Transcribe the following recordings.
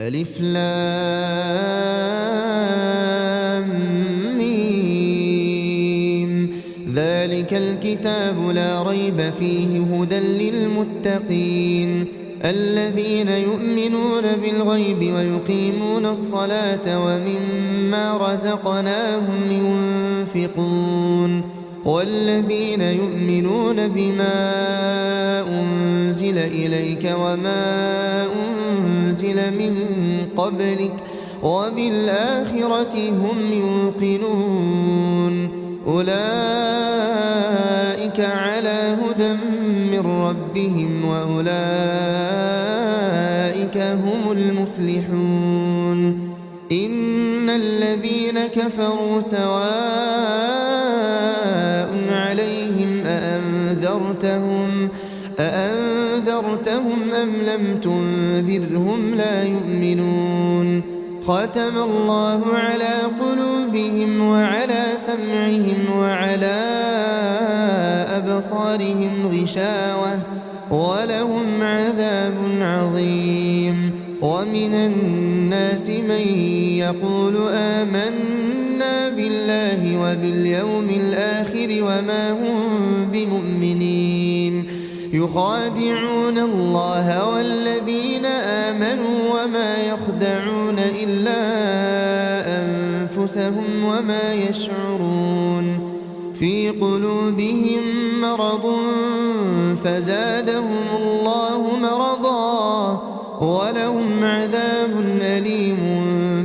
ألف لام ميم. ذلك الكتاب لا ريب فيه هدى للمتقين الذين يؤمنون بالغيب ويقيمون الصلاة ومما رزقناهم ينفقون والذين يؤمنون بما أنزل إليك وما أنزل من قبلك وبالآخرة هم يوقنون أولئك على هدى من ربهم وأولئك هم المفلحون إن الذين كفروا سواء عليهم أأنذرتهم أم لم تنذرهم لا يؤمنون ختم الله على قلوبهم وعلى سمعهم وعلى أبصارهم غشاوة ولهم عذاب عظيم ومن الناس من يقول آمنا بالله وباليوم الآخر وما هم بمؤمنين يخادعون الله والذين آمنوا وما يخدعون إلا أنفسهم وما يشعرون في قلوبهم مرض فزادهم الله مرضا ولهم عذاب أليم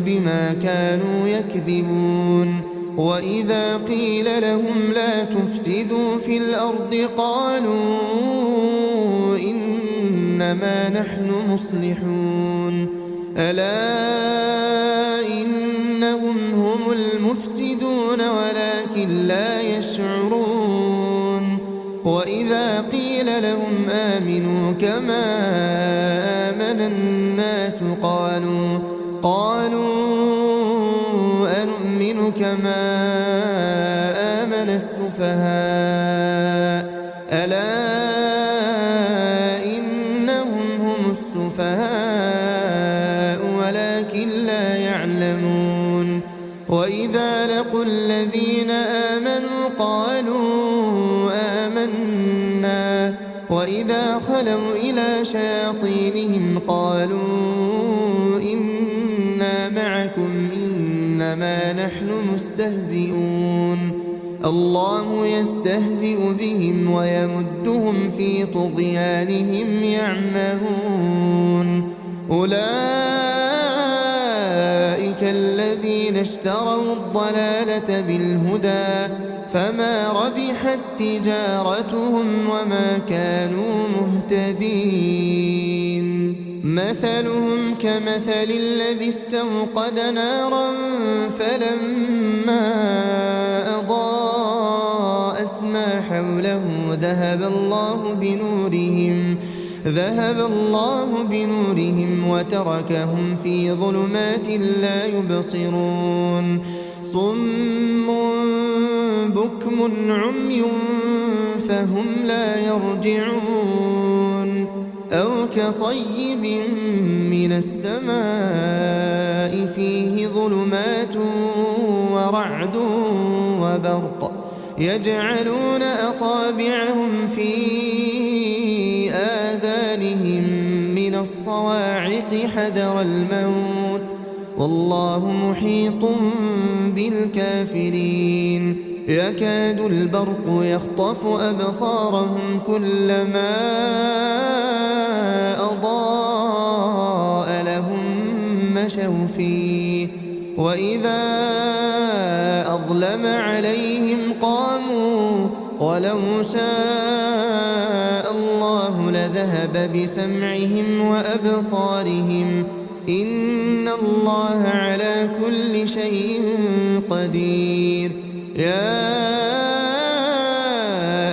بما كانوا يكذبون وإذا قيل لهم لا تفسدوا في الأرض قالوا إنما نحن مصلحون ألا إنهم هم المفسدون ولكن لا يشعرون وإذا قيل لهم آمنوا كما آمن الناس قالوا أنؤمن كما آمن السفهاء ألا إنهم هم السفهاء ولكن لا يعلمون وإذا لقوا الذين آمنوا قالوا آمنا وإذا خلوا إلى شياطينهم قالوا إنا معكم إنما نحن مستهزئون الله يستهزئ بهم ويمدهم في طغيانهم يعمهون أولئك الذين اشتروا الضلالة بالهدى فما ربحت تجارتهم وما كانوا مهتدين مثلهم كمثل الذي استوقد نارا فلما أضاءت ما حوله ذهب الله بنورهم وتركهم في ظلمات لا يبصرون صم بكم عمي فهم لا يرجعون أو كصيب من السماء فيه ظلمات ورعد وبرق يجعلون أصابعهم في آذانهم من الصواعق حذر الموت والله محيط بالكافرين يكاد البرق يخطف أبصارهم كلما أضاء لهم مشوا فيه وإذا أظلم عليهم قاموا ولو شاء الله لذهب بسمعهم وأبصارهم إن الله على كل شيء قدير يا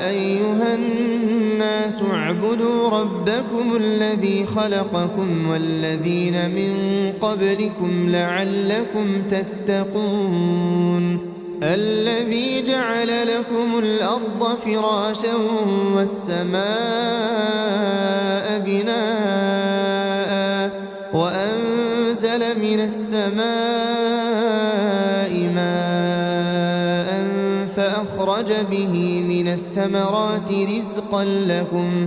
أيها الناس اعبدوا ربكم الذي خلقكم والذين من قبلكم لعلكم تتقون الذي جعل لكم الأرض فراشا والسماء بناء وأنزل أنزل من السماء ماء فأخرج به من الثمرات رزقا لكم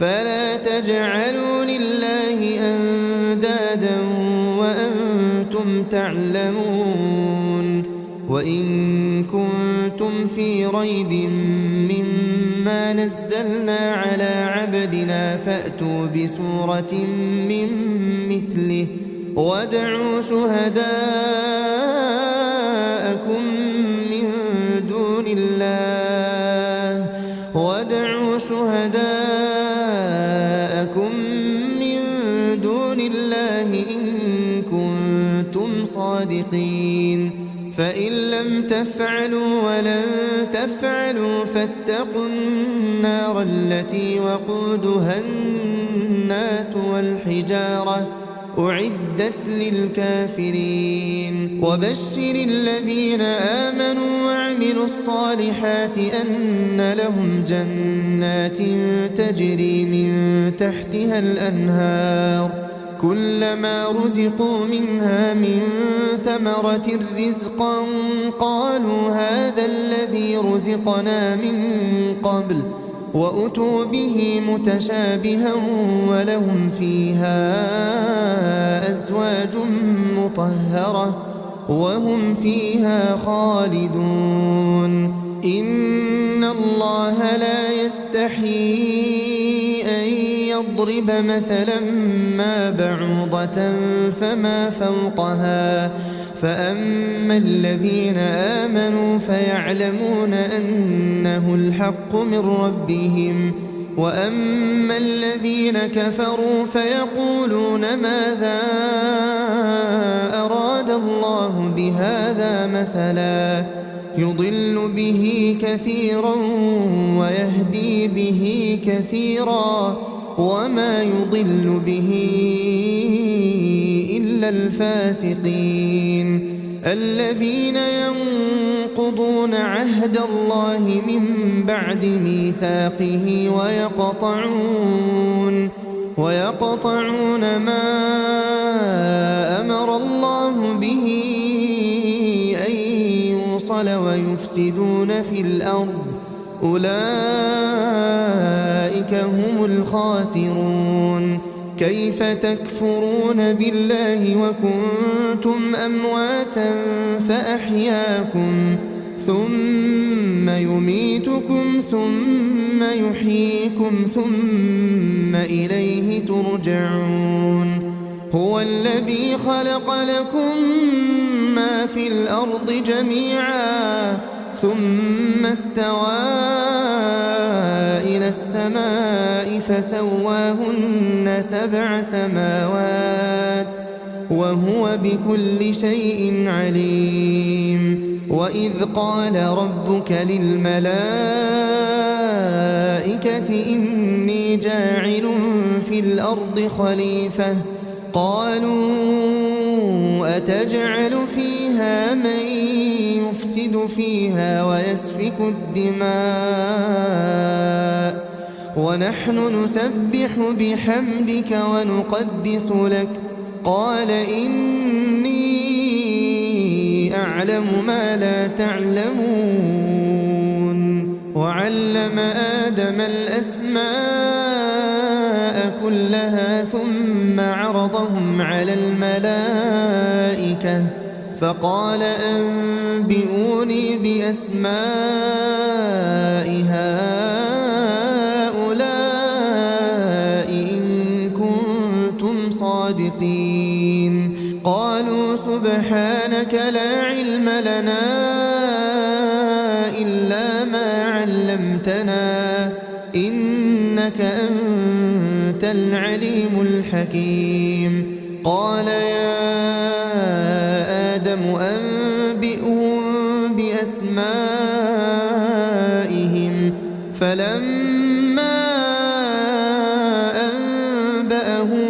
فلا تجعلوا لله أندادا وأنتم تعلمون وإن كنتم في ريب مما نزلنا على عبدنا فأتوا بسورة من مثله وادعوا شهداءكم من دون الله إن كنتم صادقين فإن لم تفعلوا ولن تفعلوا فاتقوا النار التي وقودها الناس والحجارة أعدت للكافرين وبشر الذين آمنوا وعملوا الصالحات أن لهم جنات تجري من تحتها الأنهار كلما رزقوا منها من ثمرة رزقا قالوا هذا الذي رزقنا من قبل وأتوا به متشابها ولهم فيها أزواج مطهرة وهم فيها خالدون إن الله لا يستحيي أن يضرب مثلا ما بعوضة فما فوقها فأما الذين آمنوا فيعلمون أنه الحق من ربهم وأما الذين كفروا فيقولون ماذا أراد الله بهذا مثلا يضل به كثيرا ويهدي به كثيرا وما يضل به إلا الفاسقين الذين ينقضون عهد الله من بعد ميثاقه ويقطعون ما أمر الله به أن يوصل ويفسدون في الأرض أولئك هم الخاسرون كيف تكفرون بالله وكنتم أمواتا فأحياكم ثم يميتكم ثم يحييكم ثم إليه ترجعون هو الذي خلق لكم ما في الأرض جميعا ثم استوى إلى السماء فسواهن 7 سماوات وهو بكل شيء عليم وإذ قال ربك للملائكة إني جاعل في الأرض خليفة قالوا أتجعل فيها من يفسد فيها ويسفك الدماء ونحن نسبح بحمدك ونقدس لك قال إني أعلم ما لا تعلمون وعلم آدم الأسماء كلها ثم عرضهم على الملائكة فقال أنبئوني بأسماء هؤلاء إن كنتم صادقين قالوا سبحانك لا علم لنا إلا ما علمتنا إنك أنت العليم الحكيم قال يا آدم أنبئهم بأسمائهم فلما أنبأهم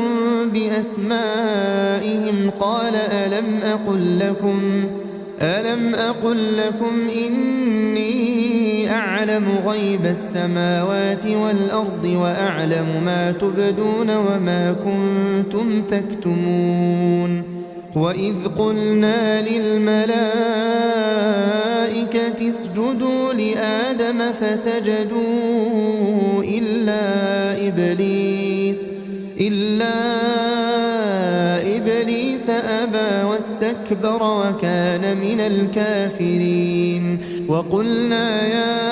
بأسمائهم قال ألم أقل لكم إني أعلم غيب السماوات والأرض وأعلم ما تبدون وما كنتم تكتمون وإذ قلنا للملائكة اسجدوا لآدم فسجدوا إلا إبليس أبى واستكبر وكان من الكافرين وقلنا يا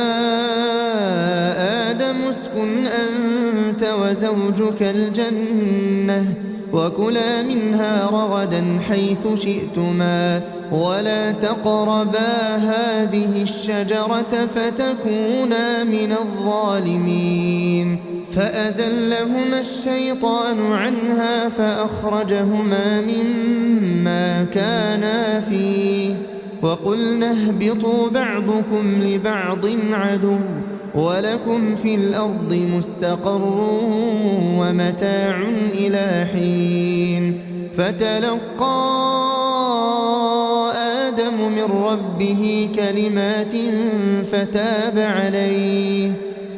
آدم اسكن أنت وزوجك الجنة وكلا منها رغدا حيث شئتما ولا تقربا هذه الشجرة فتكونا من الظالمين فأزلهما الشيطان عنها فأخرجهما مما كانا فيه وقلنا اهبطوا بعضكم لبعض عدو ولكم في الأرض مستقر ومتاع إلى حين فتلقى آدم من ربه كلمات فتاب عليه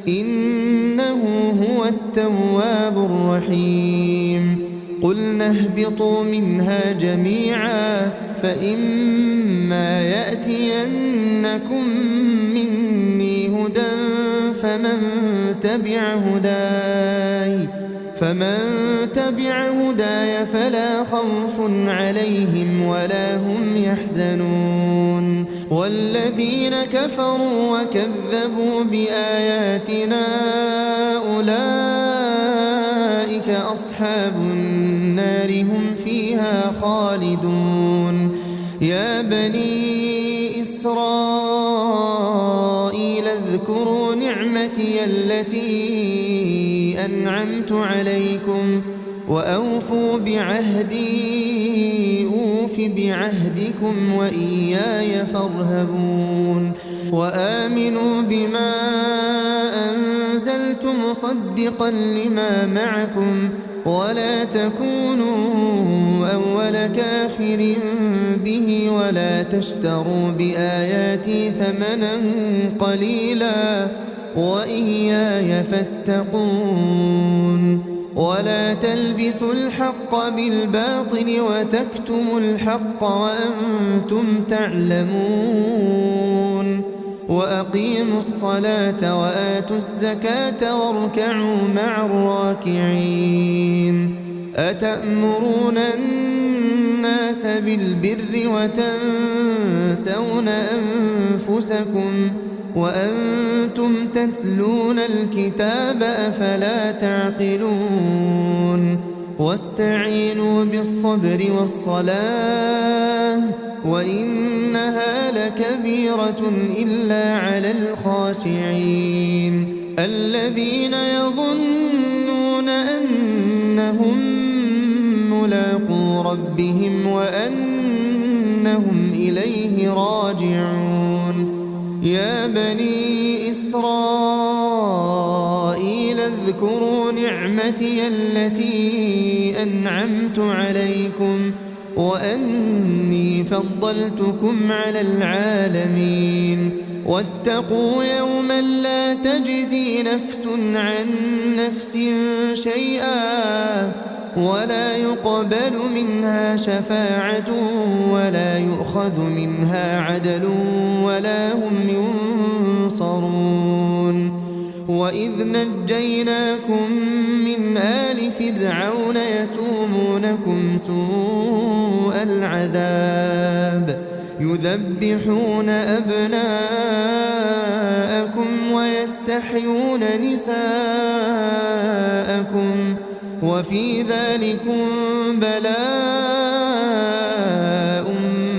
إنه هو التواب الرحيم قلنا اهبطوا منها جميعا فإما يأتينكم مني هدى فمن تبع هداي فلا خوف عليهم ولا هم يحزنون والذين كفروا وكذبوا بآياتنا أولئك أصحاب النار هم فيها خالدون يا بني إسرائيل اذكروا نعمتي التي أنعمت عليكم وأوفوا بعهدي أوف بعهدكم وإياي فارهبون وآمنوا بما أنزلت مصدقا لما معكم ولا تكونوا أول كافر به ولا تشتروا بآياتي ثمنا قليلا وإياي فاتقون ولا تلبسوا الحق بالباطل وتكتموا الحق وأنتم تعلمون وأقيموا الصلاة وآتوا الزكاة واركعوا مع الراكعين أتأمرون الناس بالبر وتنسون أنفسكم وأنتم تتلون الكتاب أفلا تعقلون واستعينوا بالصبر والصلاة وإنها لكبيرة إلا على الخاشعين الذين يظنون أنهم ملاقو ربهم وأنهم إليه راجعون يا بني إسرائيل اذكروا نعمتي التي أنعمت عليكم وأني فضلتكم على العالمين واتقوا يوما لا تجزي نفس عن نفس شيئا ولا يقبل منها شفاعة ولا يؤخذ منها عدل ولا هم ينصرون وإذ نجيناكم من آل فرعون يسومونكم سوء العذاب يذبحون أبناءكم ويستحيون نساءكم وفي ذلكم بلاء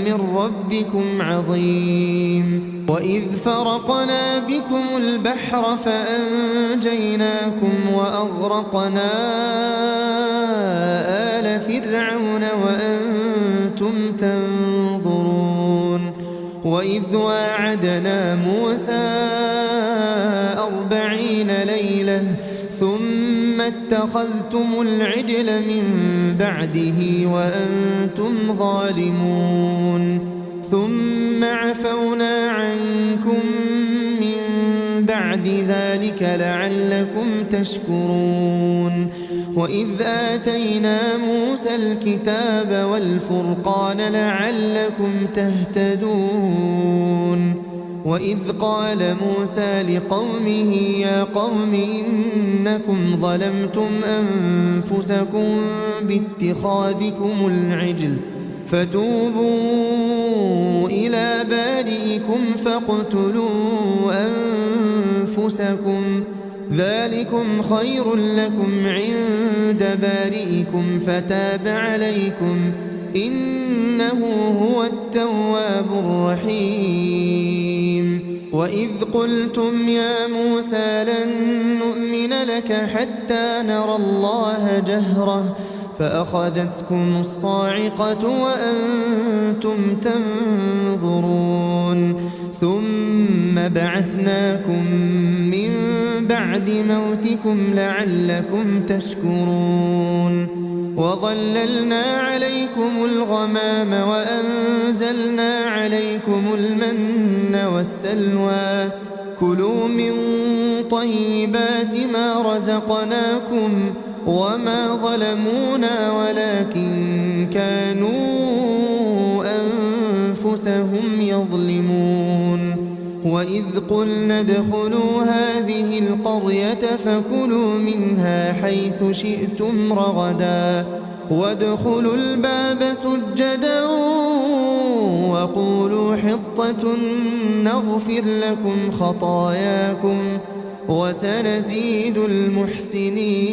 من ربكم عظيم وإذ فرقنا بكم البحر فأنجيناكم وأغرقنا آل فرعون وأنتم تنظرون وإذ واعدنا موسى 40 ليلة ثم اتخذتم العجل من بعده وأنتم ظالمون ثم عفونا عنكم من بعد ذلك لعلكم تشكرون وإذ آتينا موسى الكتاب والفرقان لعلكم تهتدون وإذ قال موسى لقومه يا قوم إنكم ظلمتم أنفسكم باتخاذكم العجل فتوبوا إلى بارئكم فاقتلوا أنفسكم ذلكم خير لكم عند بارئكم فتاب عليكم إنه هو التواب الرحيم وإذ قلتم يا موسى لن نؤمن لك حتى نرى الله جهرة فأخذتكم الصاعقة وأنتم تنظرون ثم بعثناكم من بعد موتكم لعلكم تشكرون وظللنا عليكم الغمام وأنزلنا عليكم المن والسلوى كلوا من طيبات ما رزقناكم وما ظلمونا ولكن كانوا أنفسهم يظلمون وإذ قلنا ادخلوا هذه القرية فكلوا منها حيث شئتم رغدا وادخلوا الباب سجدا وقولوا حطة نغفر لكم خطاياكم وسنزيد المحسنين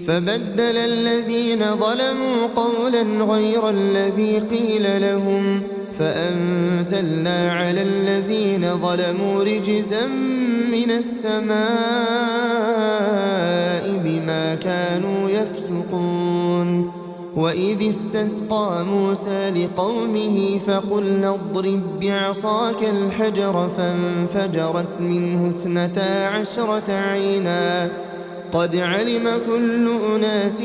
فبدل الذين ظلموا قولا غير الذي قيل لهم فأنزلنا على الذين ظلموا رجزا من السماء بما كانوا يفسقون وإذ استسقى موسى لقومه فقلنا اضرب بعصاك الحجر فانفجرت منه 12 عينا قد علم كل أناس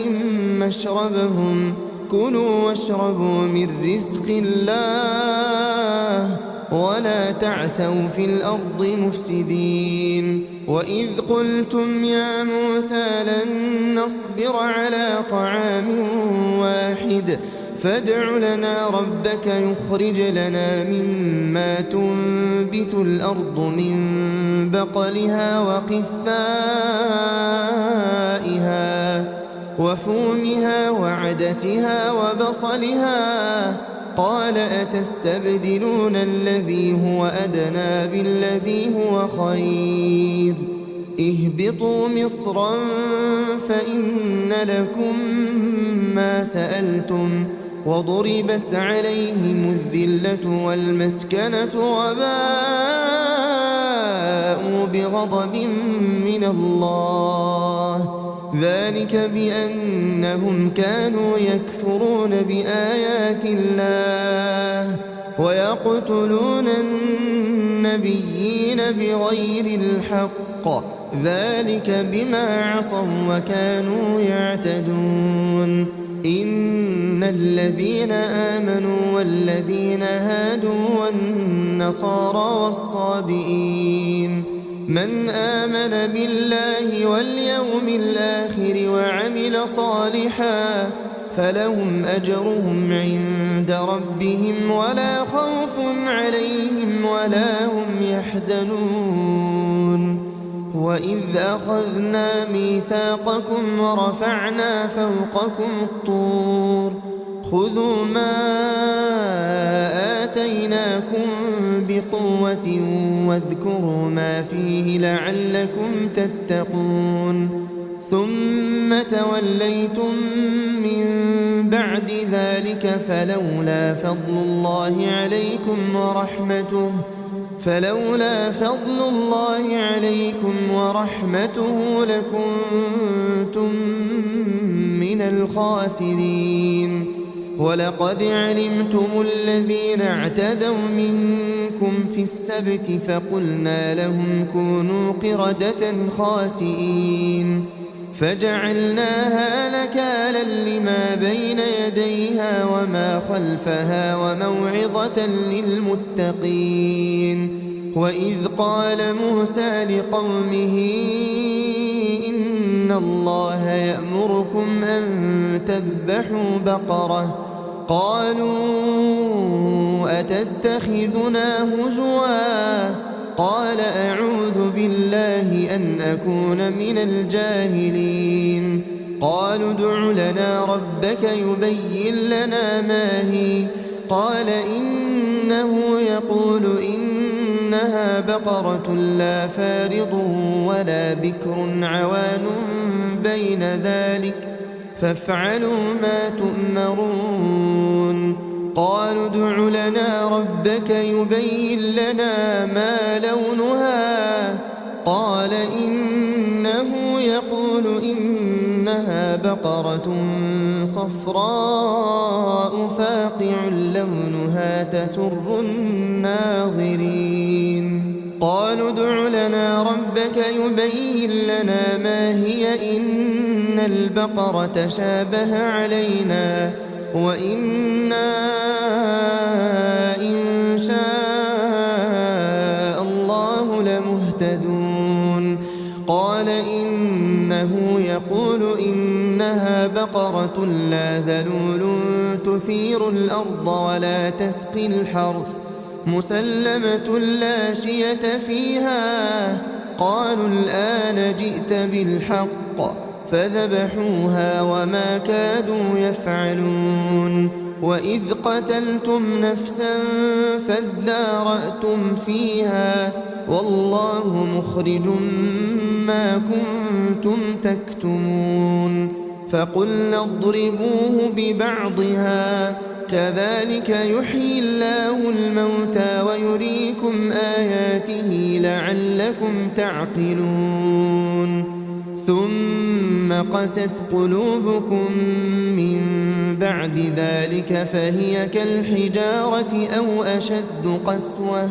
مشربهم كلوا واشربوا من رزق الله ولا تعثوا في الأرض مفسدين وإذ قلتم يا موسى لن نصبر على طعام واحد فادع لنا ربك يخرج لنا مما تنبت الأرض من بقلها وقثائها وفومها وعدسها وبصلها قال أتستبدلون الذي هو أدنى بالذي هو خير اهبطوا مصرا فإن لكم ما سألتم وضربت عليهم الذلة والمسكنة وباءوا بغضب من الله ذلك بأنهم كانوا يكفرون بآيات الله ويقتلون النبيين بغير الحق ذلك بما عصوا وكانوا يعتدون إن الذين آمنوا والذين هادوا والنصارى والصابئين من آمن بالله واليوم الآخر وعمل صالحا فلهم أجرهم عند ربهم ولا خوف عليهم ولا هم يحزنون وإذ أخذنا ميثاقكم ورفعنا فوقكم الطور خذوا ما آتيناكم بقوة واذكروا ما فيه لعلكم تتقون ثم توليتم من بعد ذلك فلولا فضل الله عليكم ورحمته لكنتم من الخاسرين ولقد علمتم الذين اعتدوا منكم في السبت فقلنا لهم كونوا قردة خاسئين فجعلناها نكالا لما بين يديها وما خلفها وموعظة للمتقين وإذ قال موسى لقومه إن إن الله يأمركم أن تذبحوا بقرة. قالوا أتتخذنا هزوا؟ قال أعوذ بالله أن أكون من الجاهلين. قالوا ادع لنا ربك يبين لنا ما هي. قال إنه يقول إنها بقرة لا فارض ولا بكر عوان بين ذلك فافعلوا ما تؤمرون. قالوا ادع لنا ربك يبين لنا ما لونها. قال إنه يقول إنها بقرة صفراء فاقع لونها تسر الناظرين. قالوا ادع لنا ربك يبين لنا ما هي إن البقرة شابه علينا وإنا إن شاء الله لمهتدون. قال إنه يقول إنها بقرة لا ذلول تثير الأرض ولا تسقي الحرث مسلمة لا شية فيها. قالوا الآن جئت بالحق فذبحوها وما كادوا يفعلون. وإذ قتلتم نفسا فادارأتم فيها والله مخرج ما كنتم تكتمون. فقلنا اضربوه ببعضها كذلك يحيي الله الموتى ويريكم آياته لعلكم تعقلون. ثم قست قلوبكم من بعد ذلك فهي كالحجارة أو أشد قسوة.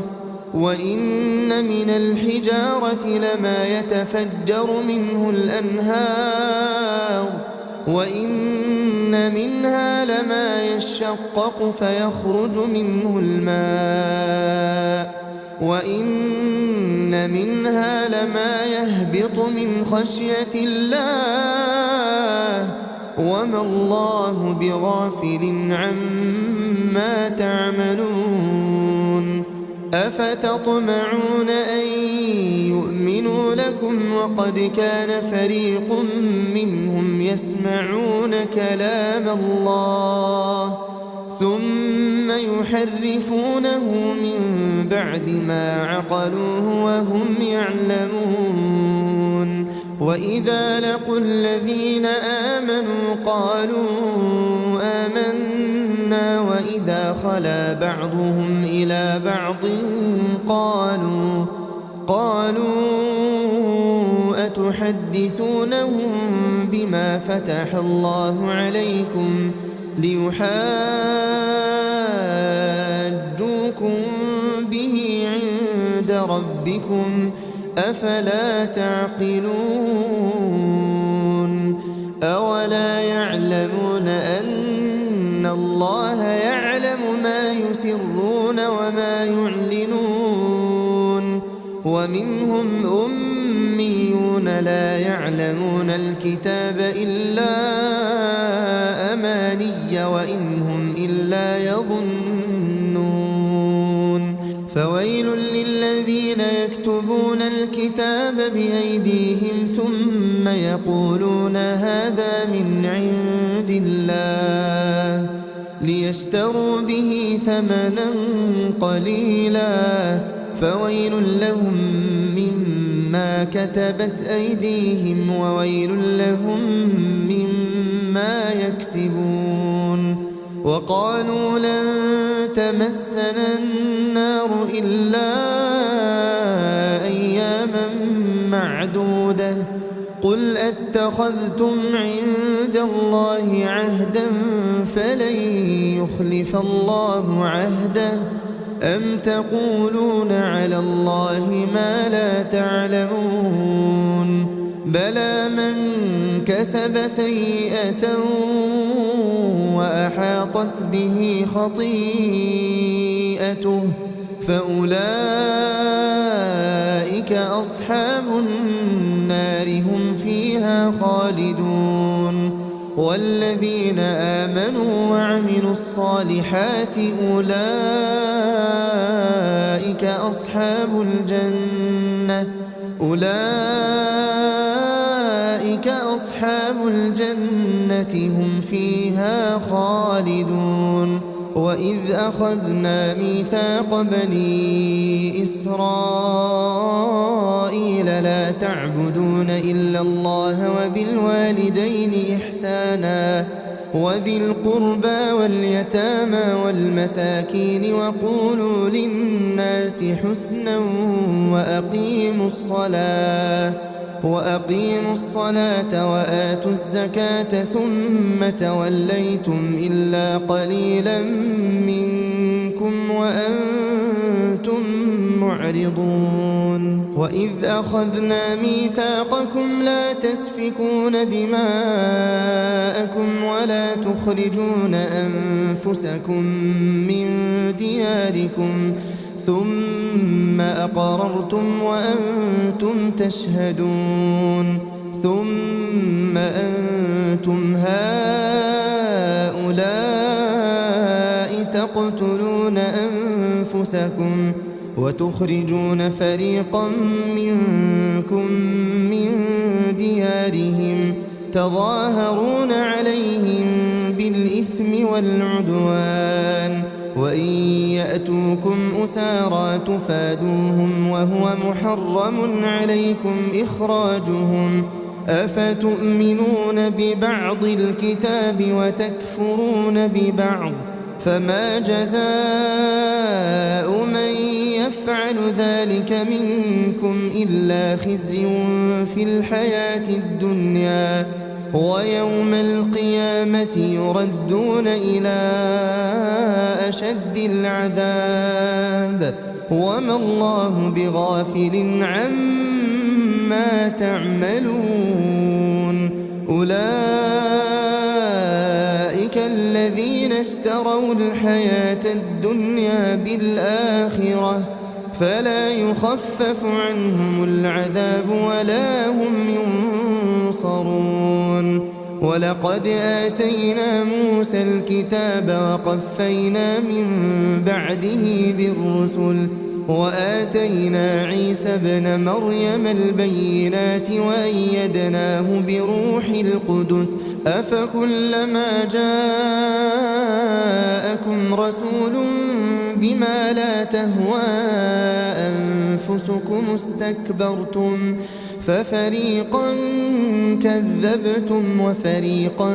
وإن من الحجارة لما يتفجر منه الأنهار وإن منها لما يشقق فيخرج منه الماء وإن منها لما يهبط من خشية الله وما الله بغافل عما تعملون. أفتطمعون أن يؤمنوا لكم وقد كان فريق منهم يسمعون كلام الله ثم يحرفونه من بعد ما عقلوه وهم يعلمون. وإذا لقوا الذين آمنوا قالوا آمنا وإذا خلا بعضهم إلى بعض قالوا أتحدثونهم بما فتح الله عليكم ليحاجوكم به عند ربكم أفلا تعقلون. أولا يعلمون أن الله يعلم ما يسرون وما يعلنون. ومنهم أميون لا يعلمون الكتاب إلا أماني وإن هم إلا يظنون. فويل للذين يكتبون الكتاب بأيديهم ثم يقولون هذا من عند الله ليشتروا به ثمنا قليلا فويل لهم مما كتبت أيديهم وويل لهم مما يكسبون. وقالوا لن تمسنا النار إلا أياما معدودة قل أتخذتم عند الله عهدا فلن يخلف الله عهده أم تقولون على الله ما لا تعلمون. بلى من كسب سيئة وأحاطت به خطيئته فأولئك أصحاب النار هم فيها فيها خالدون والذين آمنوا وعملوا الصالحات أولئك أصحاب الجنة هم فيها خالدون وإذ أخذنا ميثاق بني إسرائيل لا تعبدون إلا الله وبالوالدين إحسانا وذي القربى واليتامى والمساكين وقولوا للناس حسنا وأقيموا الصلاة وآتوا الزكاة ثم توليتم إلا قليلا منكم وأنتم معرضون وإذ أخذنا ميثاقكم لا تسفكون دماءكم ولا تخرجون أنفسكم من دياركم ثم أقررتم وأنتم تشهدون ثم أنتم هؤلاء تقتلون أنفسكم وتخرجون فريقا منكم من ديارهم تظاهرون عليهم بالإثم والعدوان وإن يأتوكم أسارى تفادوهم وهو محرم عليكم إخراجهم أفتؤمنون ببعض الكتاب وتكفرون ببعض فما جزاء من يفعل ذلك منكم إلا خزي في الحياة الدنيا ويوم القيامة يردون إلى أشد العذاب وما الله بغافل عما تعملون أولئك الذين اشتروا الحياة الدنيا بالآخرة فلا يخفف عنهم العذاب ولا هم ينصرون ولقد آتينا موسى الكتاب وقفينا من بعده بالرسل وآتينا عيسى ابن مريم البينات وأيدناه بروح القدس أفكلما جاءكم رسول بما لا تهوى أنفسكم استكبرتم ففريقا كذبتم وفريقا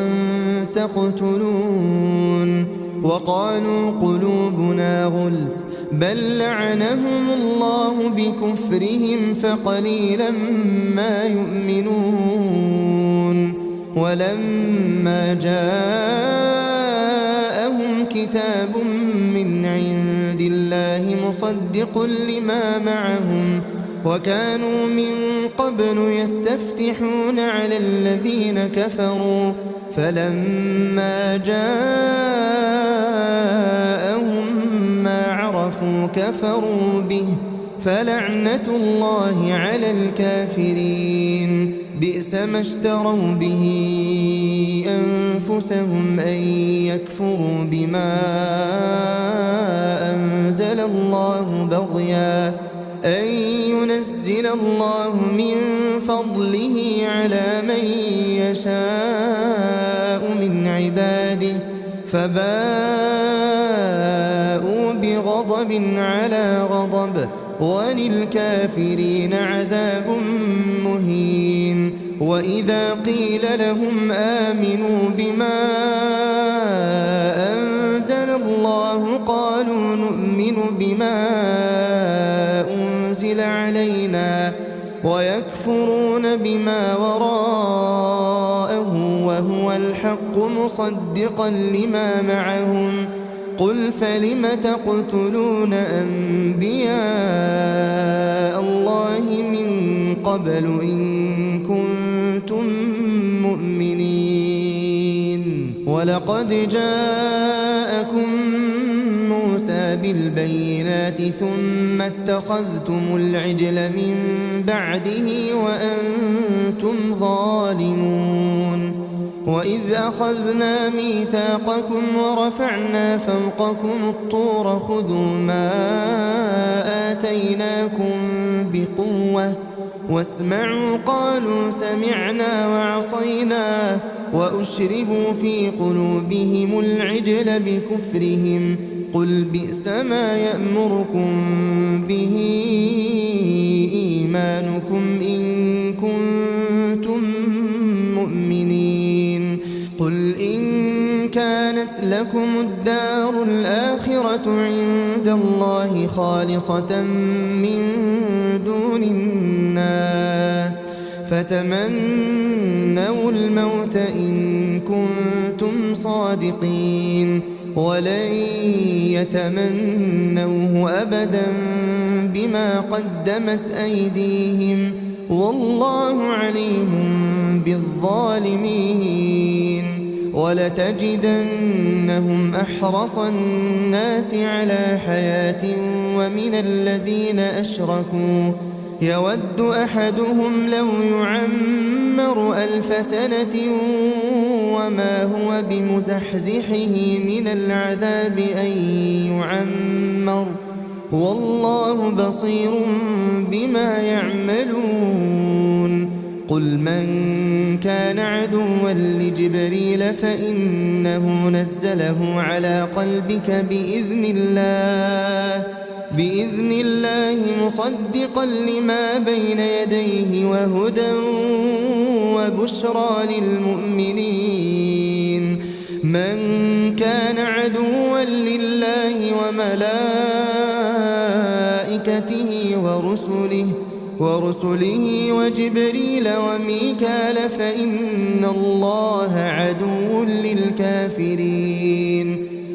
تقتلون وقالوا قلوبنا غلف بل لعنهم الله بكفرهم فقليلا ما يؤمنون ولما جاءهم كتاب من عند الله مصدق لما معهم وكانوا من قبل يستفتحون على الذين كفروا فلما جاءهم ما عرفوا كفروا به فلعنة الله على الكافرين بئس ما اشتروا به أنفسهم أن يكفروا بما أنزل الله بغيا أن ينزل الله من فضله على من يشاء من عباده فباءوا بغضب على غضب وللكافرين عذاب مهين وإذا قيل لهم آمنوا بما أنزل الله قالوا نؤمن بما أنزل علينا ويكفرون بما وراءه وهو الحق مصدقا لما معهم قل فلم تقتلون أنبياء الله من قبل إن كنتم مؤمنين ولقد جاءكم موسى بالبينات ثم اتخذتم العجل من بعده وأنتم ظالمون. وإذ أخذنا ميثاقكم ورفعنا فوقكم الطور خذوا ما آتيناكم بقوة واسمعوا قالوا سمعنا وعصينا وأشربوا في قلوبهم العجل بكفرهم قل بئس ما يأمركم به إيمانكم إن كنتم مؤمنين. قل إن كانت لكم الدار الآخرة عند الله خالصة من دون الناس فتمنوا الموت إن كنتم صادقين ولن يتمنوه أبدا بما قدمت أيديهم والله عليم بالظالمين. ولتجدنهم أحرص الناس على حياة ومن الذين أشركوا يود أحدهم لو يعمر 1000 سنة وما هو بمزحزحه من العذاب أن يعمر والله بصير بما يعملون. قل من كان عدوا لجبريل فإنه نزله على قلبك بإذن الله مصدقا لما بين يديه وهدى وبشرى للمؤمنين. من كان عدوا لله وملائكته ورسله وجبريل وميكال فإن الله عدو للكافرين.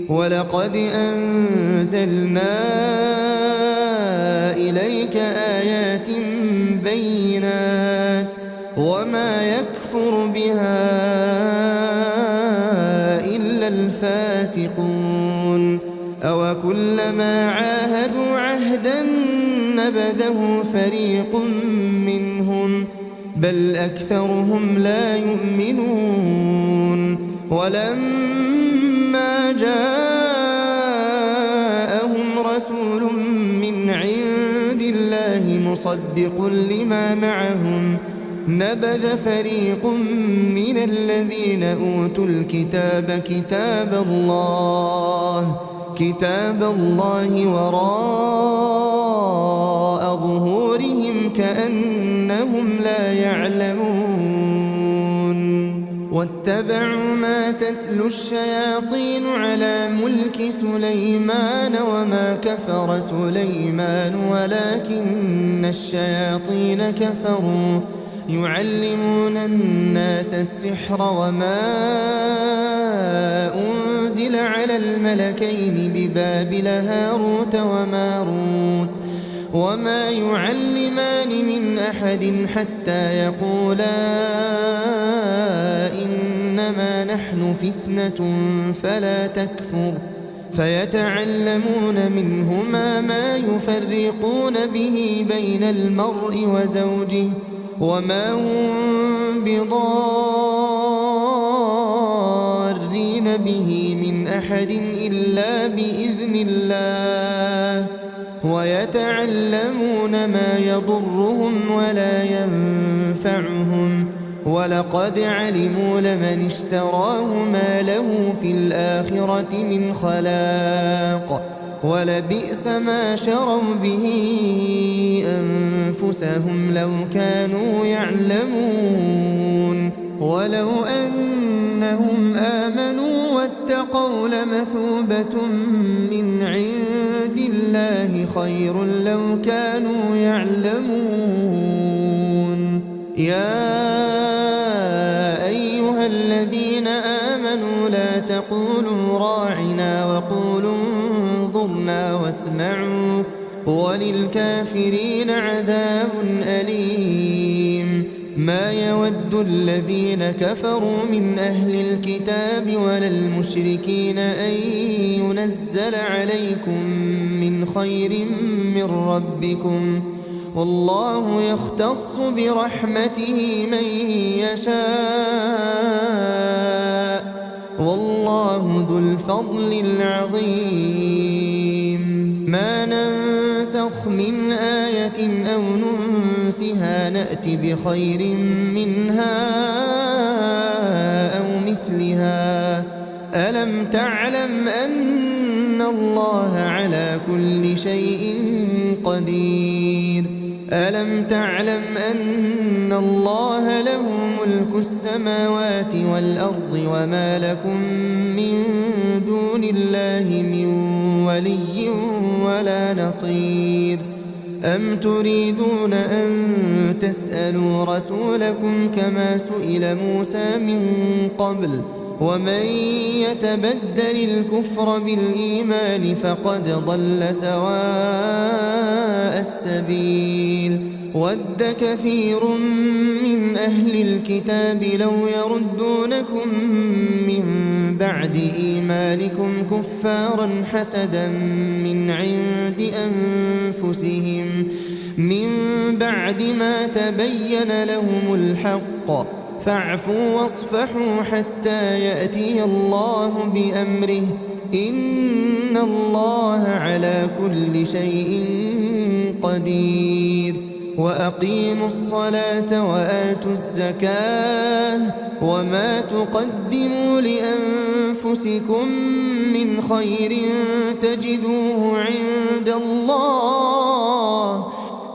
ولقد أنزلنا إليك آيات بينات وما يكفر بها إلا الفاسقون. أوكلما عاهدوا عهدا نبذه فريق منهم بل أكثرهم لا يؤمنون. ولما جاءهم رسول من عند الله مصدق لما معهم نبذ فريق من الذين أوتوا الكتاب كتاب الله وراء ظهورهم كأنهم لا يعلمون. واتبعوا ما تتلو الشياطين على ملك سليمان وما كفر سليمان ولكن الشياطين كفروا يعلمون الناس السحر وما أنزل على الملكين ببابل هاروت وماروت وما يعلمان من أحد حتى يقولا إنما نحن فتنة فلا تكفر فيتعلمون منهما ما يفرقون به بين المرء وزوجه وما هم بضارين به من أحد إلا بإذن الله ويتعلمون ما يضرهم ولا ينفعهم ولقد علموا لمن اشتراه ما له في الآخرة من خلاق ولبئس ما شروا به أنفسهم لو كانوا يعلمون. ولو أنهم آمنوا واتقوا لمثوبة من عند الله خير لو كانوا يعلمون. يا أيها الذين آمنوا لا تقولوا راعنا وقولوا انظرنا واسمعوا وللكافرين عذاب أليم. ما يود الذين كفروا من أهل الكتاب ولا المشركين أن ينزل عليكم من خير من ربكم، والله يختص برحمته من يشاء، والله ذو الفضل العظيم. ما ننسخ من آية أو ننسها نأت بخير منها أو مثلها. ألم تعلم أن الله على كل شيء قدير؟ ألم تعلم أن الله له ملك السماوات والأرض وما لكم من دون الله من ولي ولا نصير؟ أم تريدون أن تسألوا رسولكم كما سئل موسى من قبل؟ ومن يتبدل الكفر بالإيمان فقد ضل سواء السبيل. ود كثير من أهل الكتاب لو يردونكم من بعد إيمانكم كفارا حسدا من عند أنفسهم من بعد ما تبين لهم الحق، فاعفوا واصفحوا حتى يأتي الله بأمره، إن الله على كل شيء قدير. وأقيموا الصلاة وآتوا الزكاة وما تقدموا لأنفسكم من خير تجدوه عند الله،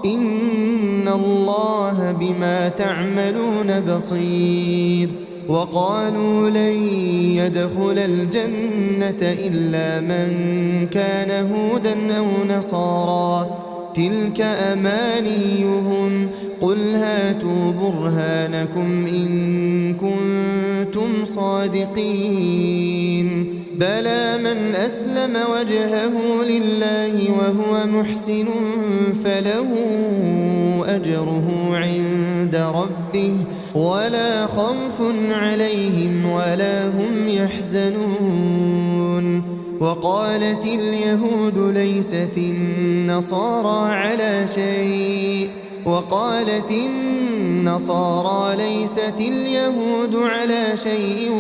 إن الله بما تعملون بصير. وقالوا لن يدخل الجنة إلا من كان هودا أو نصارى، تلك أمانيهم، قل هاتوا برهانكم إن كنتم صادقين. بلى من أسلم وجهه لله وهو محسن فله أجره عند ربه ولا خوف عليهم ولا هم يحزنون. وقالت اليهود ليست النصارى على شيء، وقالت النصارى ليست اليهود على شيء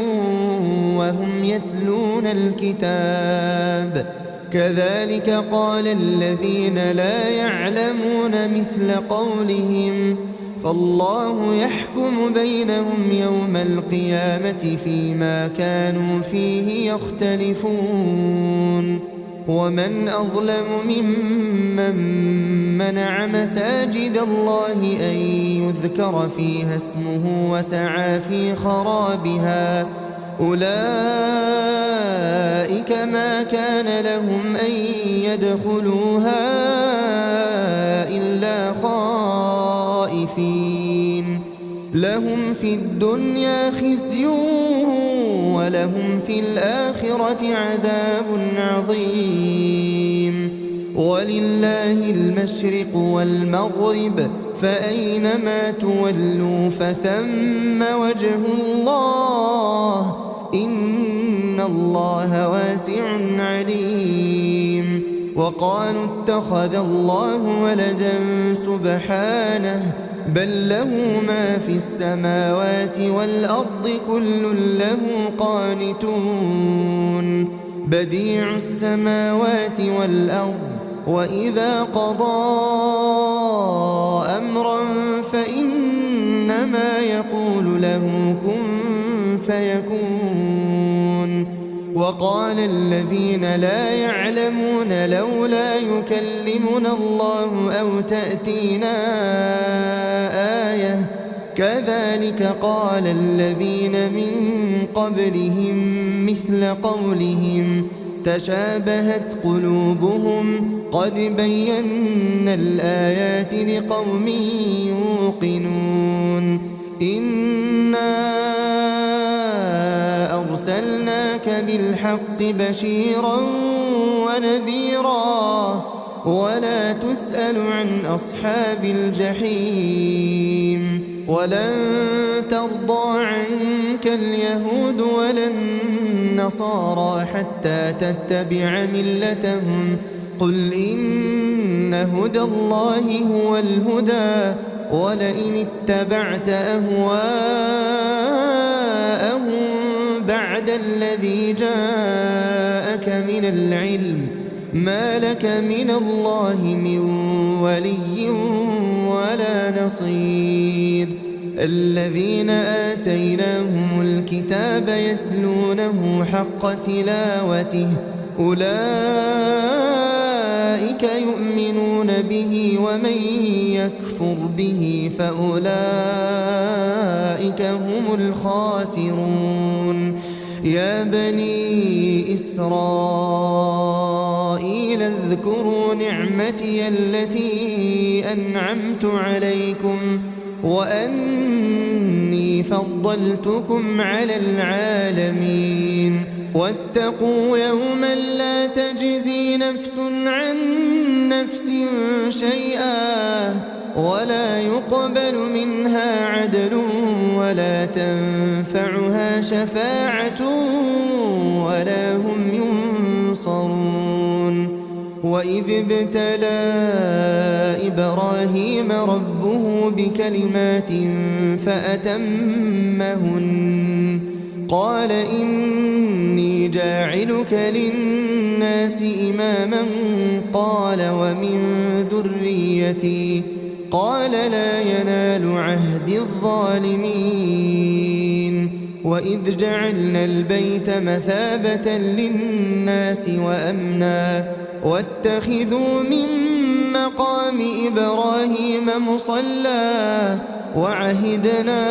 وهم يتلون الكتاب، كذلك قال الذين لا يعلمون مثل قولهم، فالله يحكم بينهم يوم القيامة فيما كانوا فيه يختلفون. ومن أظلم ممن منع مساجد الله أن يذكر فيها اسمه وسعى في خرابها، أولئك ما كان لهم أن يدخلوها إلا خائفين، لهم في الدنيا خزي ولهم في الآخرة عذاب عظيم. ولله المشرق والمغرب، فأينما تولوا فثم وجه الله، إن الله واسع عليم. وقالوا اتخذ الله ولدا سبحانه، بل له ما في السماوات والأرض كل له قانتون، بديع السماوات والأرض، وإذا قضى أمرا فإنما يقول له كن فيكون. وقال الذين لا يعلمون لولا يكلمنا الله أو تأتينا آية، كذلك قال الذين من قبلهم مثل قولهم تشابهت قلوبهم، قد بينا الآيات لقوم يوقنون. إنا أرسلناك بالحق بشيرا ونذيرا، ولا تسأل عن أصحاب الجحيم. ولن ترضى عنك اليهود ولا النصارى حتى تتبع ملتهم قل إن هدى الله هو الهدى ولئن اتبعت أهواءهم بعد الذي جاءك من العلم ما لك من الله من ولي ولا نصير الذين آتيناهم الكتاب يتلونه حق تلاوته أولئك يؤمنون به ومن يكفر به فأولئك هم الخاسرون يا بني إسرائيل اذكروا نعمتي التي أنعمت عليكم وأني فضلتكم على العالمين واتقوا يوما لا تجزي نفس عن نفس شيئا ولا يقبل منها عدل ولا تنفعها شفاعة ولا هم ينصرون وإذ ابتلى إبراهيم ربه بكلمات فأتمهن قال إني جاعلك للناس إماما قال ومن ذريتي قال لا ينال عهد الظالمين وإذ جعلنا البيت مثابة للناس وأمنا واتخذوا من مقام إبراهيم مصلى وعهدنا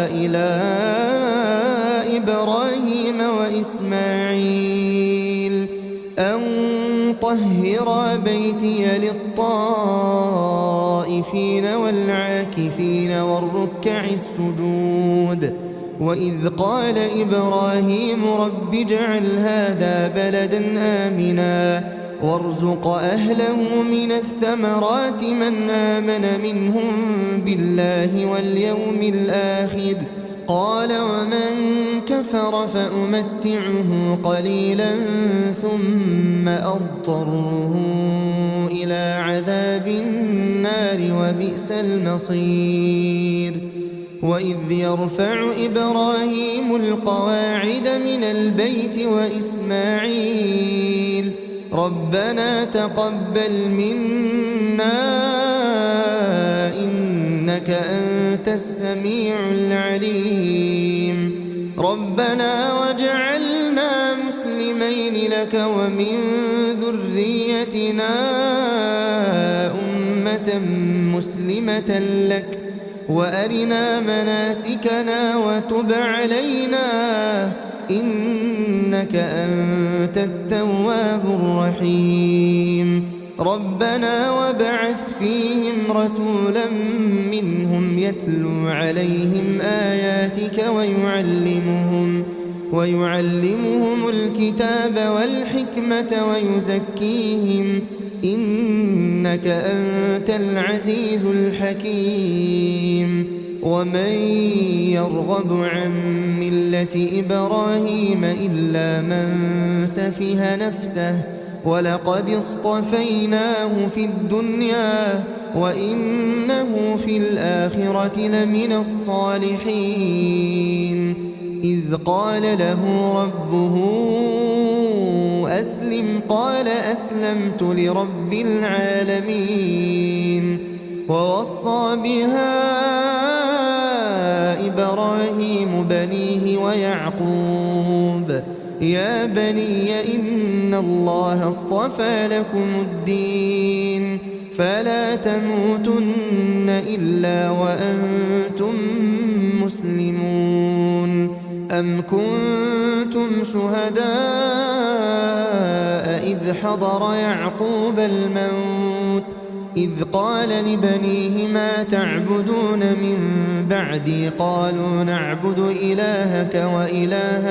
إلى إبراهيم وإسماعيل أن طهرا بيتي للطائفين والعاكفين والركع السجود وإذ قال إبراهيم رب اجعل هذا بلدا آمنا وارزق أهله من الثمرات من آمن منهم بالله واليوم الآخر قال ومن كفر فأمتعه قليلا ثم أضطره إلى عذاب النار وبئس المصير وإذ يرفع إبراهيم القواعد من البيت وإسماعيل ربنا تقبل منا إنك أنت السميع العليم ربنا واجعلنا مسلمين لك ومن ذريتنا أمة مسلمة لك وأرنا مناسكنا وتب علينا إنك أنت التواب الرحيم ربنا وابعث فيهم رسولا منهم يتلو عليهم آياتك ويعلمهم الكتاب والحكمة ويزكيهم إنك أنت العزيز الحكيم ومن يرغب عن ملة إبراهيم إلا من سفه نفسه ولقد اصطفيناه في الدنيا وإنه في الآخرة لمن الصالحين إذ قال له ربه أسلم قال أسلمت لرب العالمين ووصى بها إبراهيم بنيه ويعقوب يا بني إن الله اصطفى لكم الدين فلا تموتن إلا وأنتم مسلمون أم كنتم شهداء إذ حضر يعقوب الموت إذ قال لبنيه ما تعبدون من بعدي قالوا نعبد إلهك وإله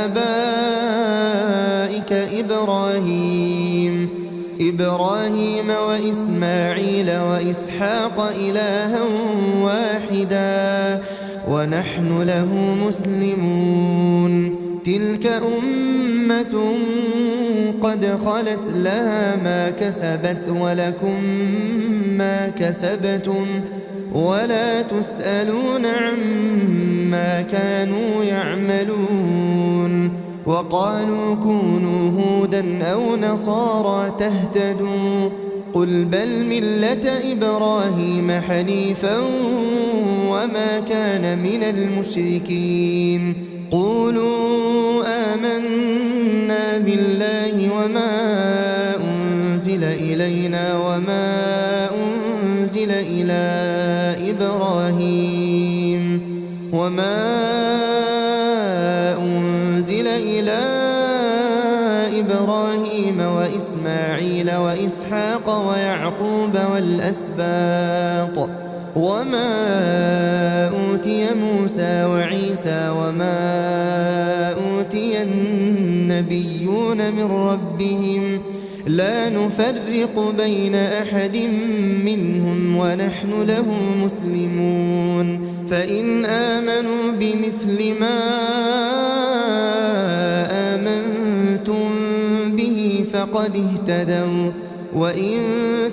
آبائك إبراهيم إبراهيم وإسماعيل وإسحاق إلها واحدا ونحن له مسلمون تلك أمة قد خلت لها ما كسبت ولكم ما كسبتم ولا تسألون عما كانوا يعملون وقالوا كونوا هودا أو نصارى تهتدوا قل بل ملة إبراهيم حنيفا وما كان من المشركين قولوا آمنا بالله وما أنزل إلينا وما أنزل إلى إبراهيم وإسماعيل وإسحاق ويعقوب والأسباط وما أوتي موسى وعيسى وما أوتي النبيون من ربهم لا نفرق بين أحد منهم ونحن له مسلمون فإن آمنوا بمثل ما آمنتم به فقد اهتدوا وإن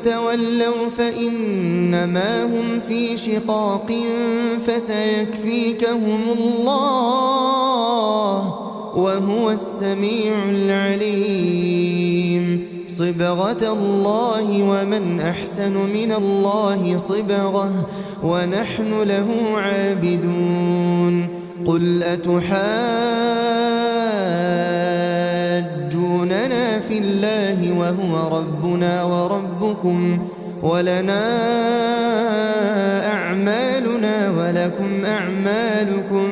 تولوا فإنما هم في شقاق فسيكفيكهم الله وهو السميع العليم صبغة الله ومن أحسن من الله صبغة ونحن له عابدون قل أتحاجوننا في الله وهو ربنا وربكم ولنا أعمالنا ولكم أعمالكم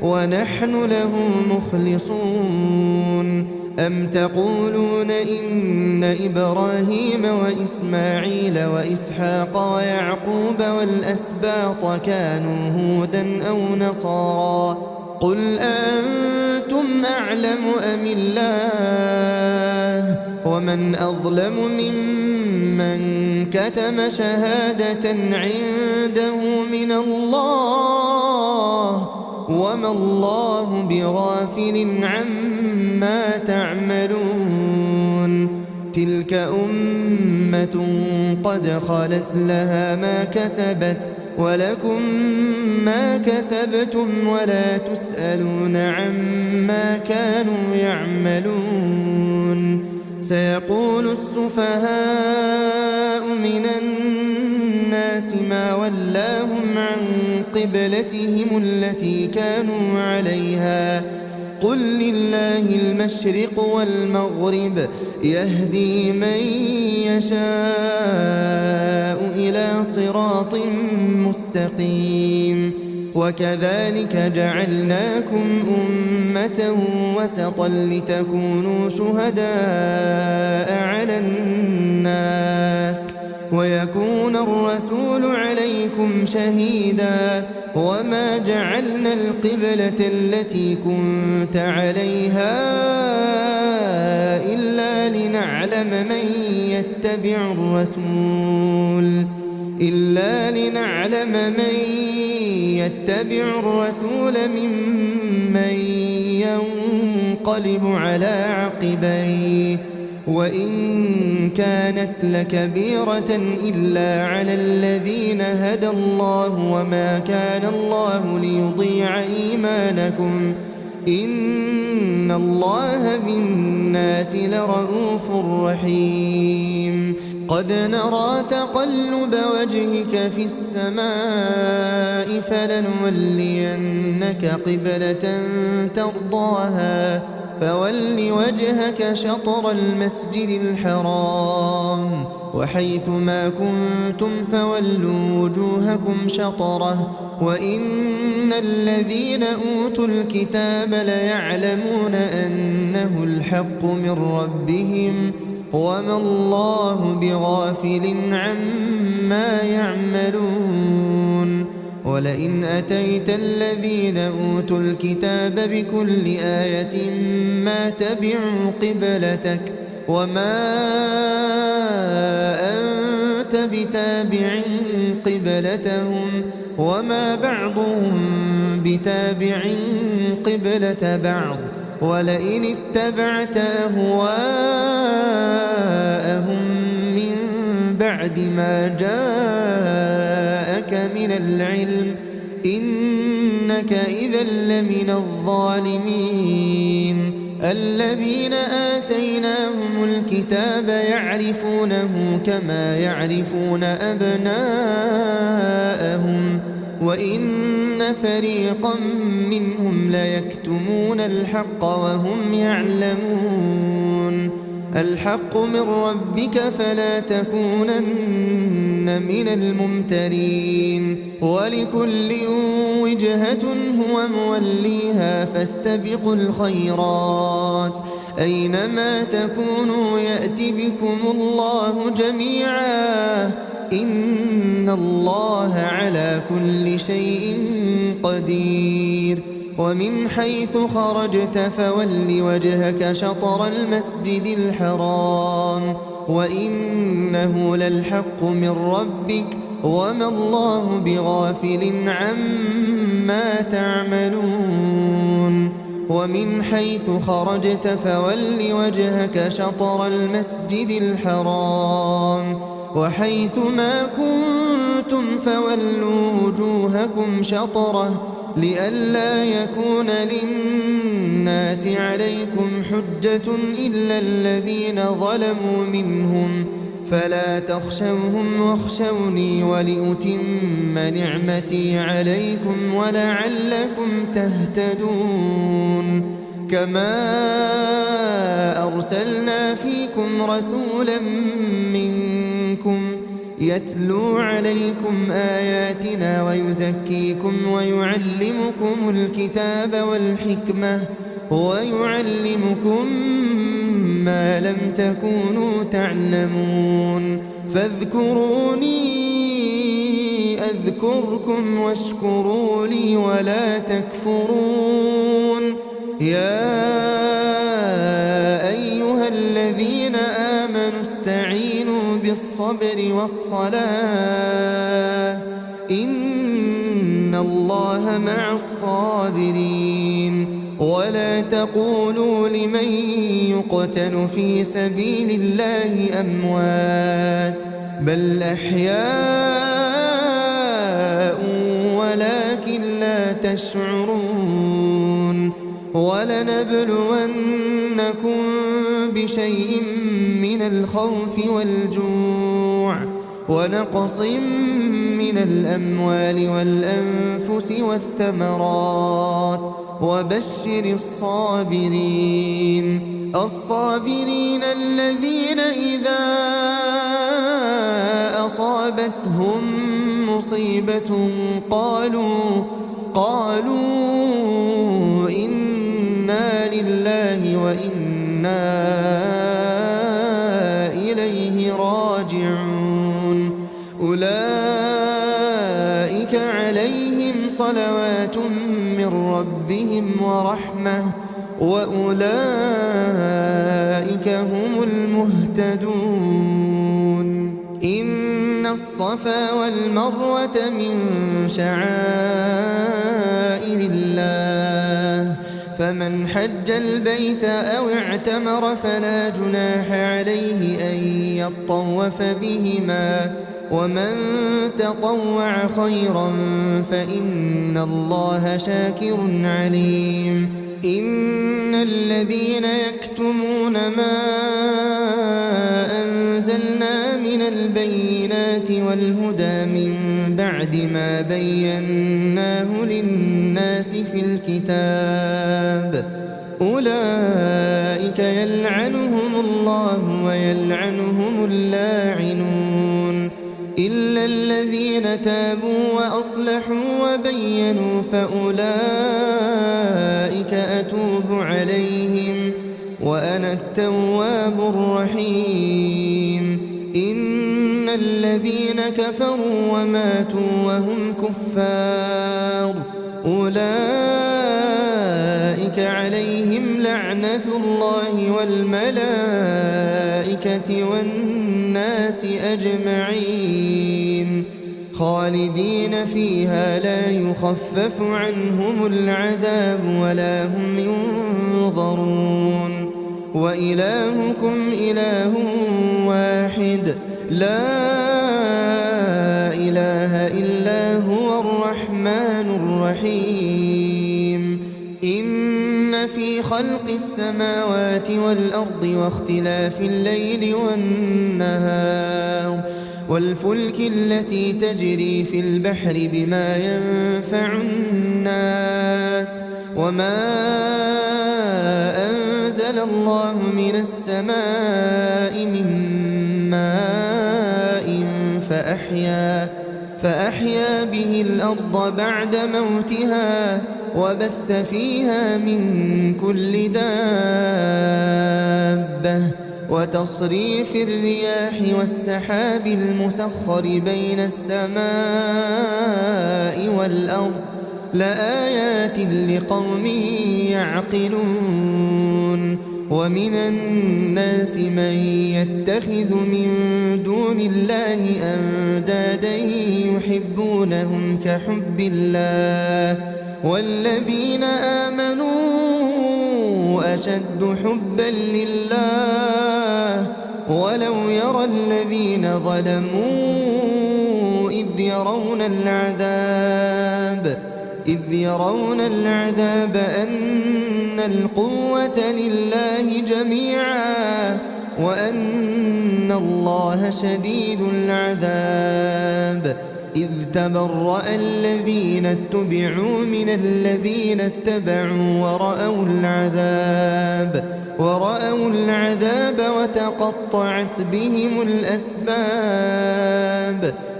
ونحن له مخلصون أم تقولون إن إبراهيم وإسماعيل وإسحاق ويعقوب والأسباط كانوا هودا أو نصارى قل أأنتم أعلم أم الله ومن أظلم ممن كتم شهادة عنده من الله وما الله بغافل عما تعملون تلك أمة قد خلت لها ما كسبت ولكم ما كسبتم ولا تسألون عما كانوا يعملون سيقول السفهاء من الناس ما ولاهم عن قبلتهم التي كانوا عليها قل لله المشرق والمغرب يهدي من يشاء إلى صراط مستقيم وكذلك جعلناكم أمة وسطا لتكونوا شهداء على الناس ويكون الرسول عليكم شهيدا وما جعلنا القبلة التي كنت عليها إلا لنعلم من يتبع الرسول ممن ينقلب على عقبيه وإن كانت لكبيرة إلا على الذين هدى الله وما كان الله ليضيع إيمانكم إن الله بالناس لرؤوف رحيم قد نرى تقلب وجهك في السماء فلنولينك قبلة ترضاها فول وجهك شطر المسجد الحرام وحيث ما كنتم فولوا وجوهكم شطره وإن الذين أوتوا الكتاب ليعلمون أنه الحق من ربهم وما الله بغافل عما يعملون ولئن أتيت الذين أوتوا الكتاب بكل آية ما تبعوا قبلتك وما أنت بتابع قبلتهم وما بعضهم بتابع قبلة بعض ولئن اتبعت أهواءهم من بعد ما جاءك من العلم إنك إذا لمن الظالمين. الذين آتيناهم الكتاب يعرفونه كما يعرفون أبناءهم وإن فريقا منهم ليكتمون الحق وهم يعلمون. الحق من ربك فلا تكونن من الممترين. ولكل وجهة هو موليها فاستبقوا الخيرات أينما تكونوا يأت بكم الله جميعا إن الله على كل شيء قدير. ومن حيث خرجت فول وجهك شطر المسجد الحرام وإنه للحق من ربك وما الله بغافل عما تعملون. ومن حيث خرجت فول وجهك شطر المسجد الحرام وحيث ما كنتم فولوا وجوهكم شطره لئلا يكون للناس عليكم حجة إلا الذين ظلموا منهم فلا تخشوهم واخشوني ولأتم نعمتي عليكم ولعلكم تهتدون. كما أرسلنا فيكم رسولا منكم يتلو عليكم آياتنا ويزكيكم ويعلمكم الكتاب والحكمة ويعلمكم ما لم تكونوا تعلمون. فاذكروني أذكركم واشكروا لي ولا تكفرون. يا أيها الذين آمنوا استعينوا بالصبر والصلاة إن الله مع الصابرين. ولا تقولوا لمن يقتل في سبيل الله أموات بل أحياء ولكن لا تشعرون. ولنبلونكم بشيء من الخوف والجوع ونقص من الأموال والأنفس والثمرات وبشر الصابرين. الصابرين الذين إذا أصابتهم مصيبة قالوا إنا لله وإنا إليه راجعون. أولئك عليهم صلوات من ربهم ورحمة وأولئك هم المهتدون. إن الصفا والمروة من شعائر الله فمن حج البيت أو اعتمر فلا جناح عليه أن يطوف بهما ومن تطوع خيرا فإن الله شاكر عليم. إن الذين يكتمون ما أنزلنا من البينات والهدى من بعد ما بيناه للناس في الكتاب أولئك يلعنهم الله ويلعنهم اللاعنون إلا الذين تابوا وأصلحوا وبينوا فأولئك أتوب عليهم وأنا التواب الرحيم. إن الذين كفروا وماتوا وهم كفار أولئك عليهم لعنة الله والملائكة والملائكة والناس أجمعين خالدين فيها لا يخفف عنهم العذاب ولا هم ينظرون وإلهكم إله واحد لا إله إلا هو الرحمن الرحيم إن في خلق السماوات والأرض واختلاف الليل والنهار والفلك التي تجري في البحر بما ينفع الناس وما أنزل الله من السماء من ماء فأحيا به الأرض بعد موتها وبث فيها من كل دابة وتصريف الرياح والسحاب المسخر بين السماء والأرض لآيات لقوم يعقلون ومن الناس من يتخذ من دون الله أندادا يحبونهم كحب الله والذين آمنوا أشد حبا لله ولو يرى الذين ظلموا إذ يرون العذاب أن القوة لله جميعا وأن الله شديد العذاب إذ تبرأ الذين اتبعوا من الذين اتبعوا ورأوا العذاب وتقطعت بهم الأسباب